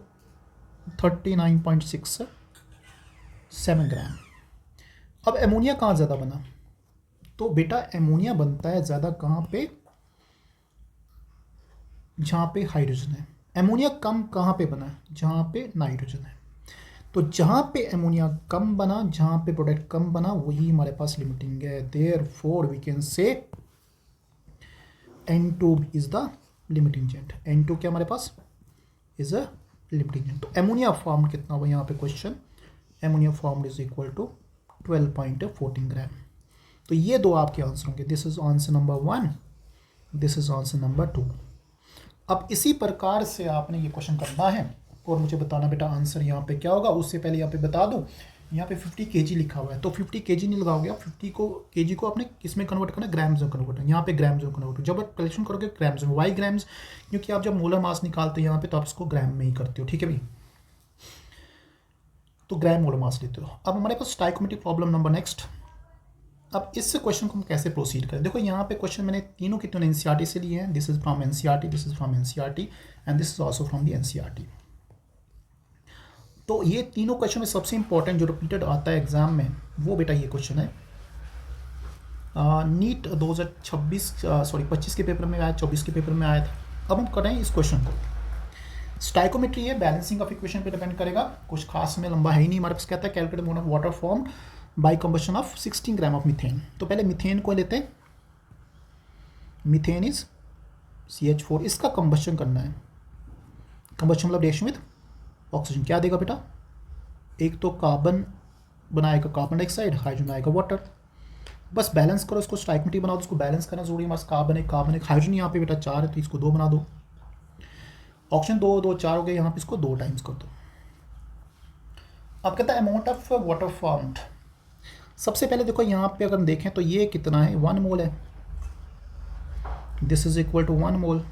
39.67 ग्राम। अब एमोनिया कहाँ ज़्यादा बना, तो बेटा एमोनिया बनता है ज़्यादा कहाँ पे, जहाँ पे हाइड्रोजन है। एमोनिया कम कहाँ पे बना है? जहाँ पे नाइट्रोजन है। तो जहाँ पे एमोनिया कम बना, जहाँ पे प्रोडक्ट कम बना, वही हमारे पास लिमिटिंग है। Therefore we can say N2 is the limiting agent. N2 क्या हमारे पास इज अ लिमिटिंग एजेंट। तो एमोनिया फॉर्म कितना हुआ यहाँ पे question? Ammonia form is equal to 12.14 gram. तो ये दो आपके आंसर होंगे। This is answer number 1, this is answer number 2। अब इसी प्रकार से आपने ये क्वेश्चन करना है और मुझे बताना बेटा आंसर यहाँ पे क्या होगा। उससे पहले यहाँ पे बता दूँ, यहाँ पे 50 kg लिखा हुआ है, तो 50 kg नहीं लगाओगे आप, 50 kg को आपने किस में कन्वर्ट करना है? ग्राम्स में कन्वर्ट करना। यहाँ पे ग्राम्स में कन्वर्ट। जब आप कैलकुलेशन करोगे ग्राम्स में, वाई ग्राम्स, क्योंकि आप जब मोलर मास निकालते हो यहाँ पे तो आप इसको ग्राम में ही करते हो, ठीक है भाई। तो ग्राम मोलर मास लेते हो। अब हमारे पास स्टाइकोमेट्रिक प्रॉब्लम नंबर नेक्स्ट। अब इस क्वेश्चन को हम कैसे प्रोसीड करें? देखो यहाँ पे क्वेश्चन मैंने तीनों के तीनों एनसीईआरटी से लिए हैं। This is from NCERT, this is from NCERT and this is also from the NCERT. तो ये तीनों क्वेश्चन में सबसे इंपॉर्टेंट जो रिपीटेड आता है एग्जाम में, वो बेटा ये क्वेश्चन है। नीट 2025 के पेपर में आया, 24 के पेपर में आया था। अब हम करें इस क्वेश्चन को। स्टाइकोमेट्री है, बैलेंसिंग ऑफ इक्वेशन पे डिपेंड करेगा, कुछ खास में लंबा है ही नहीं। हमारे पास कहता है calculate amount of water form by combustion of 16 gram of methane. तो पहले मीथेन को लेते हैं। मीथेन इज CH4, इसका कंबशन करना है। कंबशन मतलब रिएक्शन विद ऑक्सीजन। क्या देगा बेटा? एक तो कार्बन बनाएगा कार्बन डाइऑक्साइड, हाइड्रोजन आएगा वाटर। बस बैलेंस करो इसको, स्टाइकोमेट्री बनाओ तो उसको बैलेंस करना जरूरी है। बस कार्बन एक हाइड्रोजन यहाँ पे बेटा 4 है तो इसको 2 बना दो। ऑक्सीजन 2 2 4 हो गए, यहाँ पे इसको 2 टाइम्स कर दो। अब कहता है अमाउंट ऑफ वाटर फॉर्म्ड। सबसे पहले देखो यहाँ पे अगर हम देखें तो ये कितना है? 1 मोल है। This is equal to 1 mole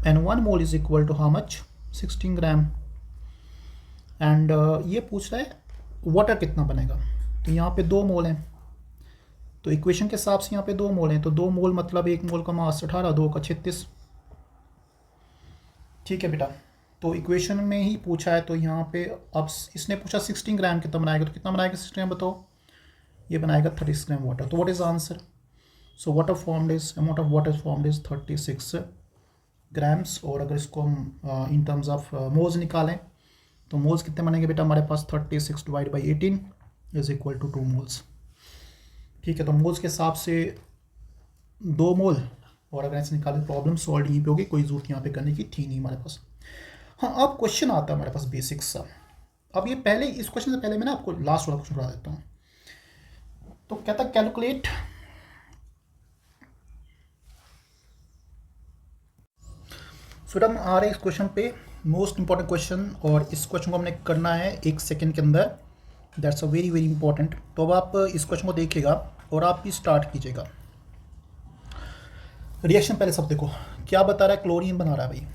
and 1 mole is equal to how much? 16 gram. And ये पूछ रहा है वाटर कितना बनेगा। तो यहाँ पे 2 मोल हैं, तो इक्वेशन के हिसाब से यहाँ पे 2 मोल हैं, तो 2 मोल मतलब 1 मोल का मास 18, 2 का 36। ठीक है बेटा, तो इक्वेशन में ही पूछा है तो यहाँ पे अब इसने पूछा 16 ग्राम कितना बनाएगा, तो कितना बनाएगा 16 ग्राम बताओ? ये बनाएगा 36 ग्राम वाटर। तो what is answer? So water formed is, amount of water formed is 36 grams. और अगर इसको हम इन टर्म्स ऑफ मोल्स निकालें तो मोल्स कितने बनेंगे बेटा हमारे पास? 36 divide by 18 is equal to 2 moles. ठीक है, तो मोल्स के हिसाब से 2 मोल। और अगर ऐसे निकालें प्रॉब्लम सॉल्व यहीं पे होगी, कोई जरूरत यहाँ पे करने की थी नहीं हमारे पास। हाँ, अब क्वेश्चन आता है हमारे पास बेसिक्स सा। अब ये पहले इस क्वेश्चन से पहले मैं ना आपको लास्ट वाला क्वेश्चन बता देता हूँ। तो कहता कैलकुलेट फिर हम आ रहे हैं इस क्वेश्चन पे, मोस्ट इंपॉर्टेंट क्वेश्चन। और इस क्वेश्चन को हमने करना है 1 सेकेंड के अंदर। That's a very very important. तो अब आप इस क्वेश्चन को देखिएगा और आप भी स्टार्ट कीजिएगा। रिएक्शन पहले सब देखो, क्या बता रहा है? क्लोरीन बना रहा है भाई।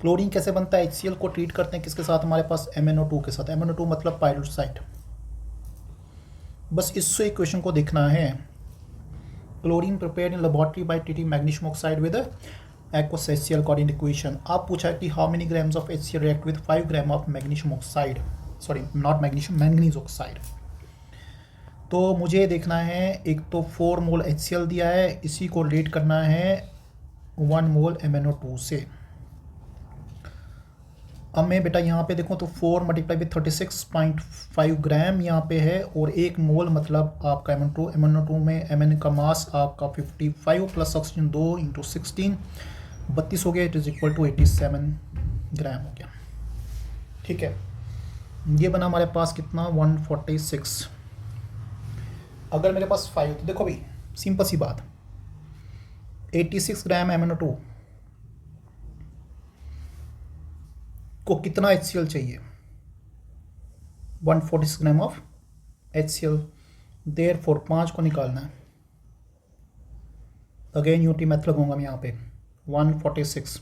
क्लोरीन कैसे बनता है? HCl को ट्रीट करते हैं किसके साथ? हमारे पास MnO2 के साथ। MnO2 मतलब पाइरोक्साइड। बस इससे इक्वेशन को देखना है। Chlorine prepared in laboratory by treating magnesium oxide with aqueous HCl according equation. आप पूछा है कि how many grams of HCl react with 5 gram of magnesium oxide, sorry not magnesium, manganese oxide. तो मुझे देखना है, एक तो 4 मोल HCl दिया है, इसी को रिलेट करना है 1 मोल MnO2 से। अब मैं बेटा यहाँ पे देखूँ तो 4 मल्टीप्लाई विद 36.5 ग्राम यहाँ पे है, और 1 मोल मतलब आपका MnO2 में Mn का मास आपका 55 प्लस ऑक्सीजन 2 इंटू 16 32 हो गया। इट इज इक्वल टू 87 ग्राम हो गया। ठीक है, ये बना हमारे पास कितना? 146। अगर मेरे पास 5 तो देखो भाई सिंपल सी बात, 86 ग्राम MnO2 को कितना HCl चाहिए? 146 ग्राम ऑफ HCl। देयरफॉर 5 को निकालना है। अगेन यूटी मेथड लगाऊंगा मैं यहाँ पे। 146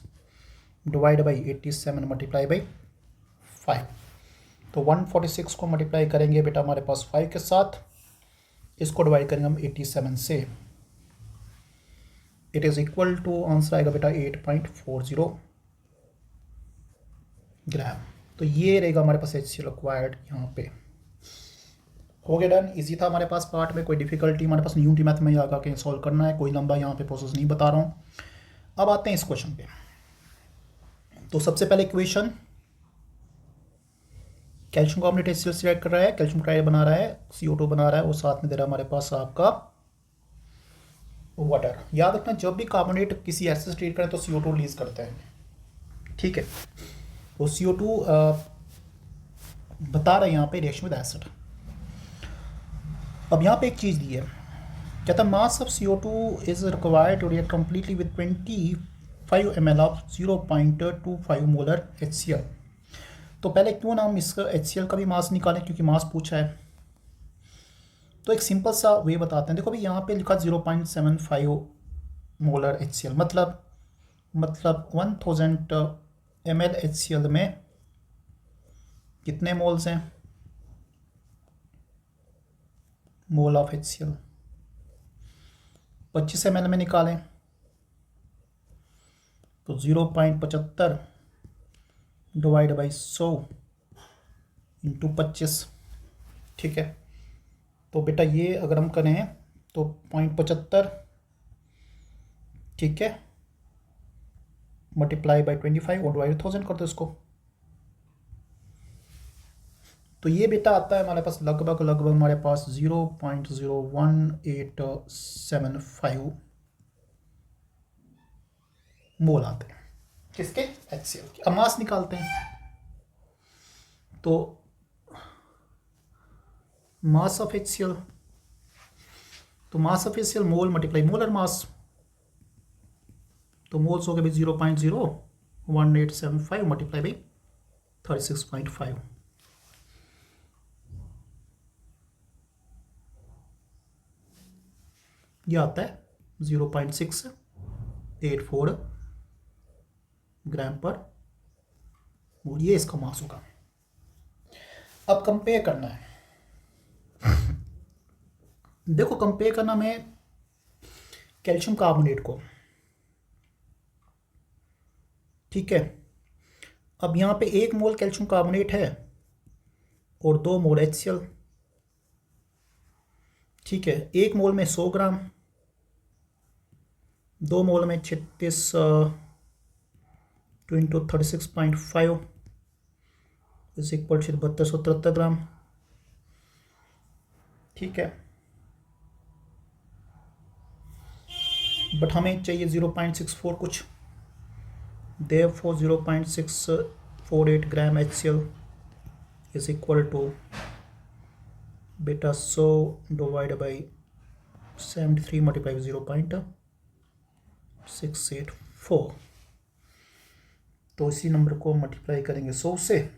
डिवाइड बाई 87 मल्टीप्लाई बाई 5। तो 146 को मल्टीप्लाई करेंगे बेटा हमारे पास 5 के साथ, इसको डिवाइड करेंगे हम 87 से। It is equal to answer आएगा बेटा 8.40 ग्राम। तो ये रहेगा हमारे पास HCl रिक्वायर्ड यहाँ पे। हो गया डन। इजी था हमारे पास पार्ट में, कोई डिफिकल्टी हमारे पास यूनिटी मैथ में आगे के सॉल्व करना है, कोई लंबा यहाँ पे प्रोसेस नहीं बता रहा हूँ। अब आते हैं इस क्वेश्चन पे। तो सबसे पहले equation, calcium carbonate HCl select कर रहा है, कैल्शियम क्लोराइड बना रहा है, CO2 बना रहा है, और साथ में दे रहा है हमारे पास आपका वाटर। याद रखना जब भी कार्बोनेट किसी एसिड से ट्रीट करें तो CO2 रिलीज करता है, ठीक है। वो CO2 बता रहा है यहाँ पे रिएक्शन विद एसिड। अब यहाँ पे एक चीज़ दी है, कहता है mass of CO2 is required to react completely with 25 ml of 0.25 molar HCl। तो पहले क्यों ना हम इसका HCl का भी मास निकालें, क्योंकि मास पूछा है। तो एक सिंपल सा वे बताते हैं। देखो भाई यहाँ पे लिखा 0.75 मोलर HCl, मतलब 1000 ml HCl में कितने मोल्स हैं, मोल ऑफ HCl 25 ml में निकालें तो 0.75 डिवाइड बाई 100 इंटू 25, ठीक है। तो बेटा ये अगर हम करें तो 0.75, ठीक है, मल्टीप्लाई बाई 25 और डिवाइड 1000 कर दो इसको। तो ये बेटा आता है हमारे पास लगभग हमारे पास 0.01875 मोल आते हैं किसके, HCl के। अब मास निकालते हैं। तो मास ऑफ HCl, तो mass of HCl mole multiply molar mass, तो मोल्स हो गए भाई 0.01875 मल्टीप्लाई बाई 36.5। ये आता है 0.684 ग्राम पर मोल, ये इसका मास होगा। अब कंपेयर करना है। देखो कंपेयर करना में कैल्शियम कार्बोनेट को, ठीक है। अब यहाँ पे 1 मोल कैल्शियम कार्बोनेट है और 2 मोल HCl, ठीक है। 1 मोल में 100 ग्राम, 2 मोल में 36 into 36.5 is equal to 7273 gram, ठीक है। बट हमें चाहिए 0.64 कुछ, therefore 0.648 gram HCl is equal to बेटा 100 डिवाइड बाई 73 मल्टीप्लाई 0.684। तो इसी नंबर को मल्टीप्लाई करेंगे 100 से,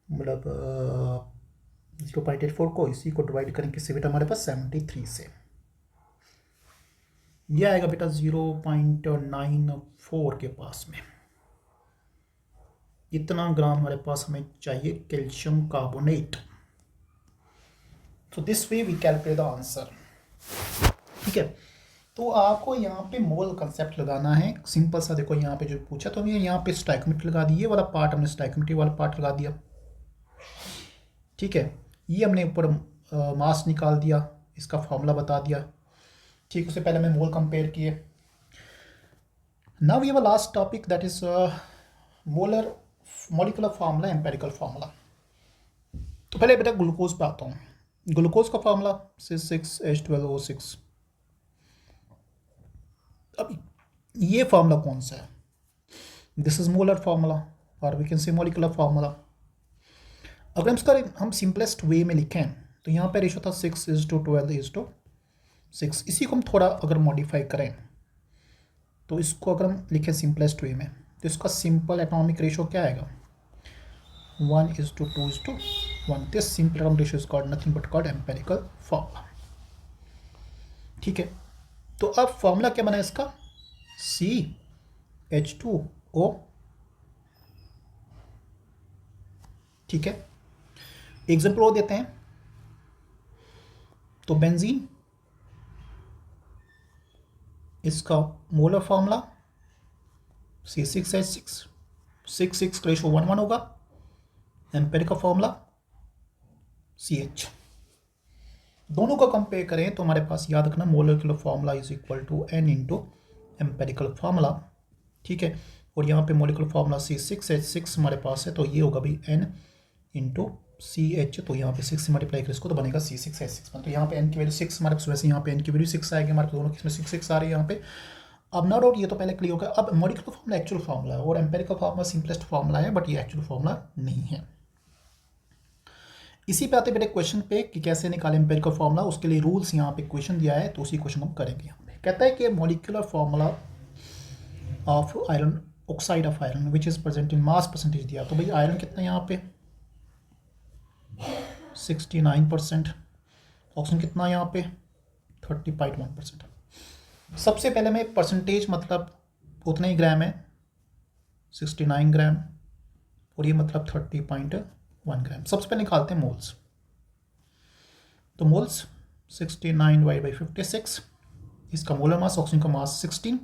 मतलब 0.84 को इसी को डिवाइड करेंगे किससे बेटा, हमारे पास 73 से। ये आएगा बेटा 0.94 के पास में। इतना ग्राम हमारे पास हमें चाहिए कैल्शियम कार्बोनेट। तो this way we calculate the answer, ठीक है। तो आपको यहाँ पे मोल कंसेप्ट लगाना है सिंपल सा। देखो यहाँ पे जो पूछा तो हमने यहाँ पे स्टोइकियोमेट्री लगा दी, ये वाला पार्ट हमने स्टोइकियोमेट्री वाला पार्ट लगा दिया, ठीक है। ये हमने ऊपर मास निकाल दिया, इसका फॉर्मूला बता दिया, ठीक। उससे पहले हमने मोल कंपेयर किए। Now we have a last topic that is molar molecular formula, empirical formula. तो पहले बेटा ग्लूकोज पे आता हूँ। ग्लूकोज का फार्मूला C6H12O6। अब ये फार्मूला कौन सा है, दिस इज मोलर फार्मूला और we can say molecular formula. अगर हम सिंपलेस्ट वे में लिखें तो यहाँ पे रेशो था 6:12:6। इसी को हम थोड़ा अगर मॉडिफाई करें तो इसको अगर हम लिखें सिंपलेस्ट वे में तो इसका सिंपल एटॉमिक रेशो क्या आएगा, 1:2:1। This simple atomic ratio is called nothing but called empirical formula, ठीक है। तो अब फॉर्मूला क्या बना है इसका, CH2O, ठीक है। एग्जाम्पल और देते हैं तो बेंजीन, इसका मोलर फॉर्मूला C6H6, 6 रेशो 1:1 होगा। Empirical formula CH। दोनों को कंपेयर करें तो हमारे पास याद रखना molar formula is equal to N into empirical formula, ठीक है। और यहाँ पे मॉलिक्यूलर फार्मूला C6H6 हमारे पास है, तो ये होगा भाई N इंटू CH, तो यहाँ पे 6 से मल्टीप्लाई करें इसको तो बनेगा C6H6। तो यहाँ पे N की वैल्यू 6 हमारे पास, वैसे यहाँ पे N की वैल्यू 6 आएगी हमारे, दोनों किसमें 6 आ रही है यहाँ पे। अब नो डाउट ये तो पहले क्लियर होगा। अब मॉलिक्यूलर फार्मूला एक्चुअल फार्मूला है और एम्पेरिकल फार्मूला सिंपलेस्ट फार्मूला है, बट ये एक्चुअल फार्मूला नहीं है। इसी पे आते बेटे क्वेश्चन पे कि कैसे निकालें एम्पेरिकल फार्मूला, उसके लिए रूल्स यहाँ पे क्वेश्चन दिया है, तो उसी क्वेश्चन हम करेंगे। यहाँ पे कहता है कि molecular formula of iron, oxide of iron which is present in mass percentage दिया, तो भाई आयरन कितना है यहाँ पे 69%, ऑक्सीजन कितना है यहाँ पे 30.1%। सबसे पहले में परसेंटेज मतलब उतने ही ग्राम है 69 ग्राम, और ये मतलब 30.1 ग्राम। सबसे पहले निकालते हैं मोल्स, तो मोल्स 69/56, इसका मोलर मास, ऑक्सीजन का मास 16,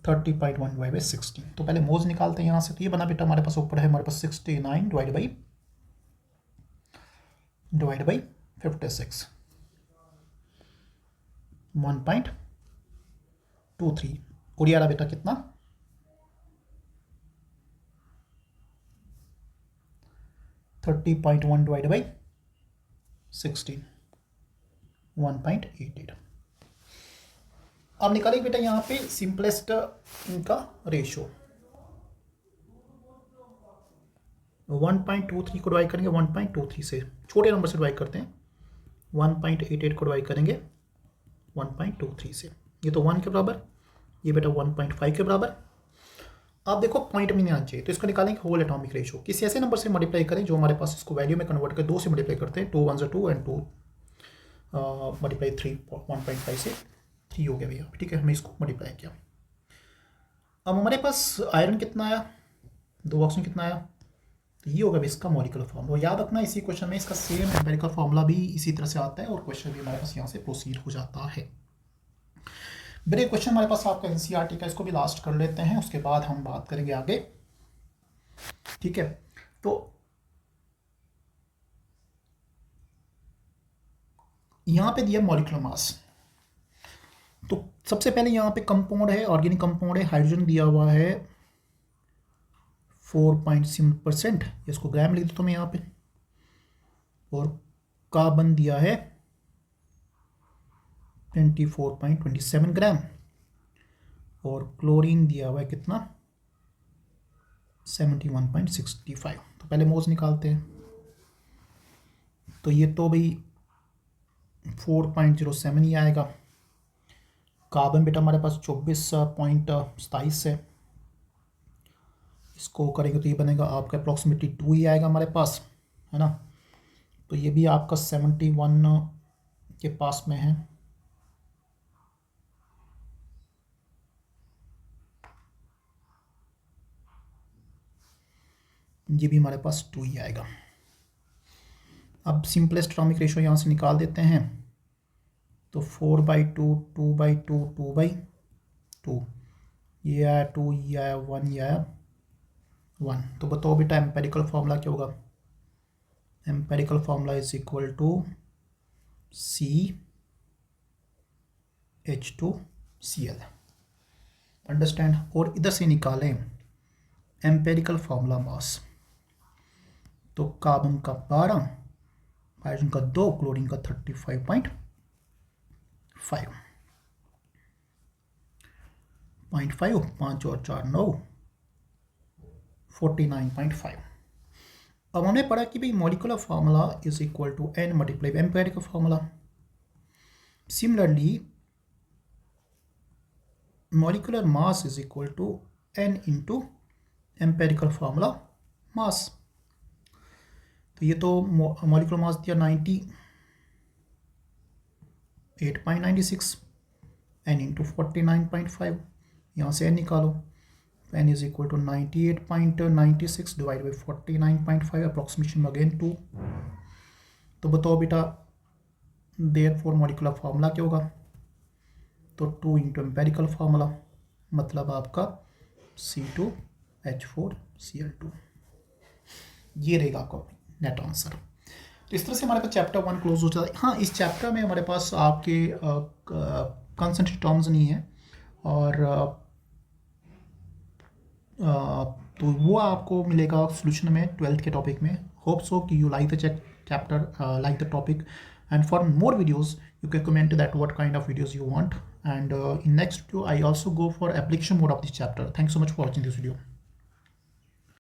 30.1/16। तो पहले मोल्स निकालते हैं यहाँ से, तो ये बना बेटा हमारे पास ऊपर है हमारे पास 69 डिवाइड बाई 56 1.23, और ये आ रहा बेटा कितना 30.1 डिवाइड बाई 16 1.88। अब निकालेंगे बेटा यहाँ पे सिंपलेस्ट इनका रेशियो, 1.23 को डिवाइड करेंगे 1.23 से, छोटे नंबर से डिवाइड करते हैं, 1.88 को डिवाइड करेंगे 1.23 से, ये तो 1 के बराबर, ये बेटा 1.5 के बराबर। आप देखो पॉइंट में नहीं आना चाहिए, तो इसको निकालेंगे होल एटॉमिक रेशियो, किसी ऐसे नंबर से मल्टीप्लाई करें जो हमारे पास इसको वैल्यू में कन्वर्ट कर 2 से मल्टीप्लाई करते हैं, 2 1 2 एंड 2 मल्टीप्लाई 3, 1.5 से 3 हो गया भैया, ठीक है, हमने इसको मल्टीप्लाई किया। अब हमारे पास आयरन कितना आया, 2 ऑक्सीजन कितना आया, तो ये होगा इसका मॉलिक्यूलर फार्मूला। याद रखना इसी क्वेश्चन में इसका सेम एम्पेरिकल फार्मूला भी इसी तरह से आता है, और क्वेश्चन भी हमारे पास यहाँ से प्रोसीड हो जाता है। मेरे क्वेश्चन हमारे पास आपका एनसीईआरटी का, इसको भी लास्ट कर लेते हैं, उसके बाद हम बात करेंगे आगे, ठीक है। तो यहाँ पे दिया मॉलिक्यूलर मास, तो सबसे पहले यहाँ पे कंपाउंड है, ऑर्गेनिक कंपाउंड है, हाइड्रोजन दिया हुआ है 4.7%, इसको ग्राम लिख देता हूँ मैं यहाँ पे, और कार्बन दिया है 24.27 ग्राम, और क्लोरीन दिया हुआ है कितना 71.65। तो पहले मोल्स निकालते हैं, तो ये तो भाई 4.07 ही आएगा। कार्बन बेटा हमारे पास 24.27 है, इसको करेंगे तो ये बनेगा आपका अप्रॉक्सीमेटली 2 ही आएगा हमारे पास, है ना। तो ये भी आपका 71 के पास में है, ये भी हमारे पास 2 ही आएगा। अब सिंपलेस्ट एटॉमिक रेशियो यहाँ से निकाल देते हैं, तो 4/2 2/2 2/2, ये आया 2, ये आया 1, ये आया 1। तो बताओ बेटा एम्पेरिकल फार्मूला क्या होगा, empirical formula is equal to CH2Cl, understand. और इधर से निकालें एम्पेरिकल फार्मूला मास, तो कार्बन का 12, हाइड्रोजन का 2, क्लोरीन का 35.5, 5 और 4 9, 49.5। अब हमने पढ़ा कि भाई molecular formula is equal to N multiply empirical formula. Similarly molecular mass is equal to N into empirical formula mass. तो ये तो मॉलिक्यूलर मास दिया 98.96, N इंटू 49.5, यहाँ से N निकालो, N is equal to 98.96 divide by 49.5, approximation again 2। तो बताओ बेटा देयरफॉर मॉलिक्यूलर फार्मूला क्या होगा, तो 2 इंटू एम्पेरिकल फार्मूला, मतलब आपका C2H4Cl2, ये रहेगा आपका नेट आंसर। तो इस तरह से हमारे पास चैप्टर 1 क्लोज हो जाता है। हाँ, इस चैप्टर में हमारे पास आपके कंसंट्रेट टर्म्स नहीं है, और तो वो आपको मिलेगा सोल्यूशन में 12th के टॉपिक में. होप सो कि you like the chapter, like the topic, and for more videos you can comment that what kind of videos you want, and in next video I also go for application mode of this chapter. Thanks so much for watching this video.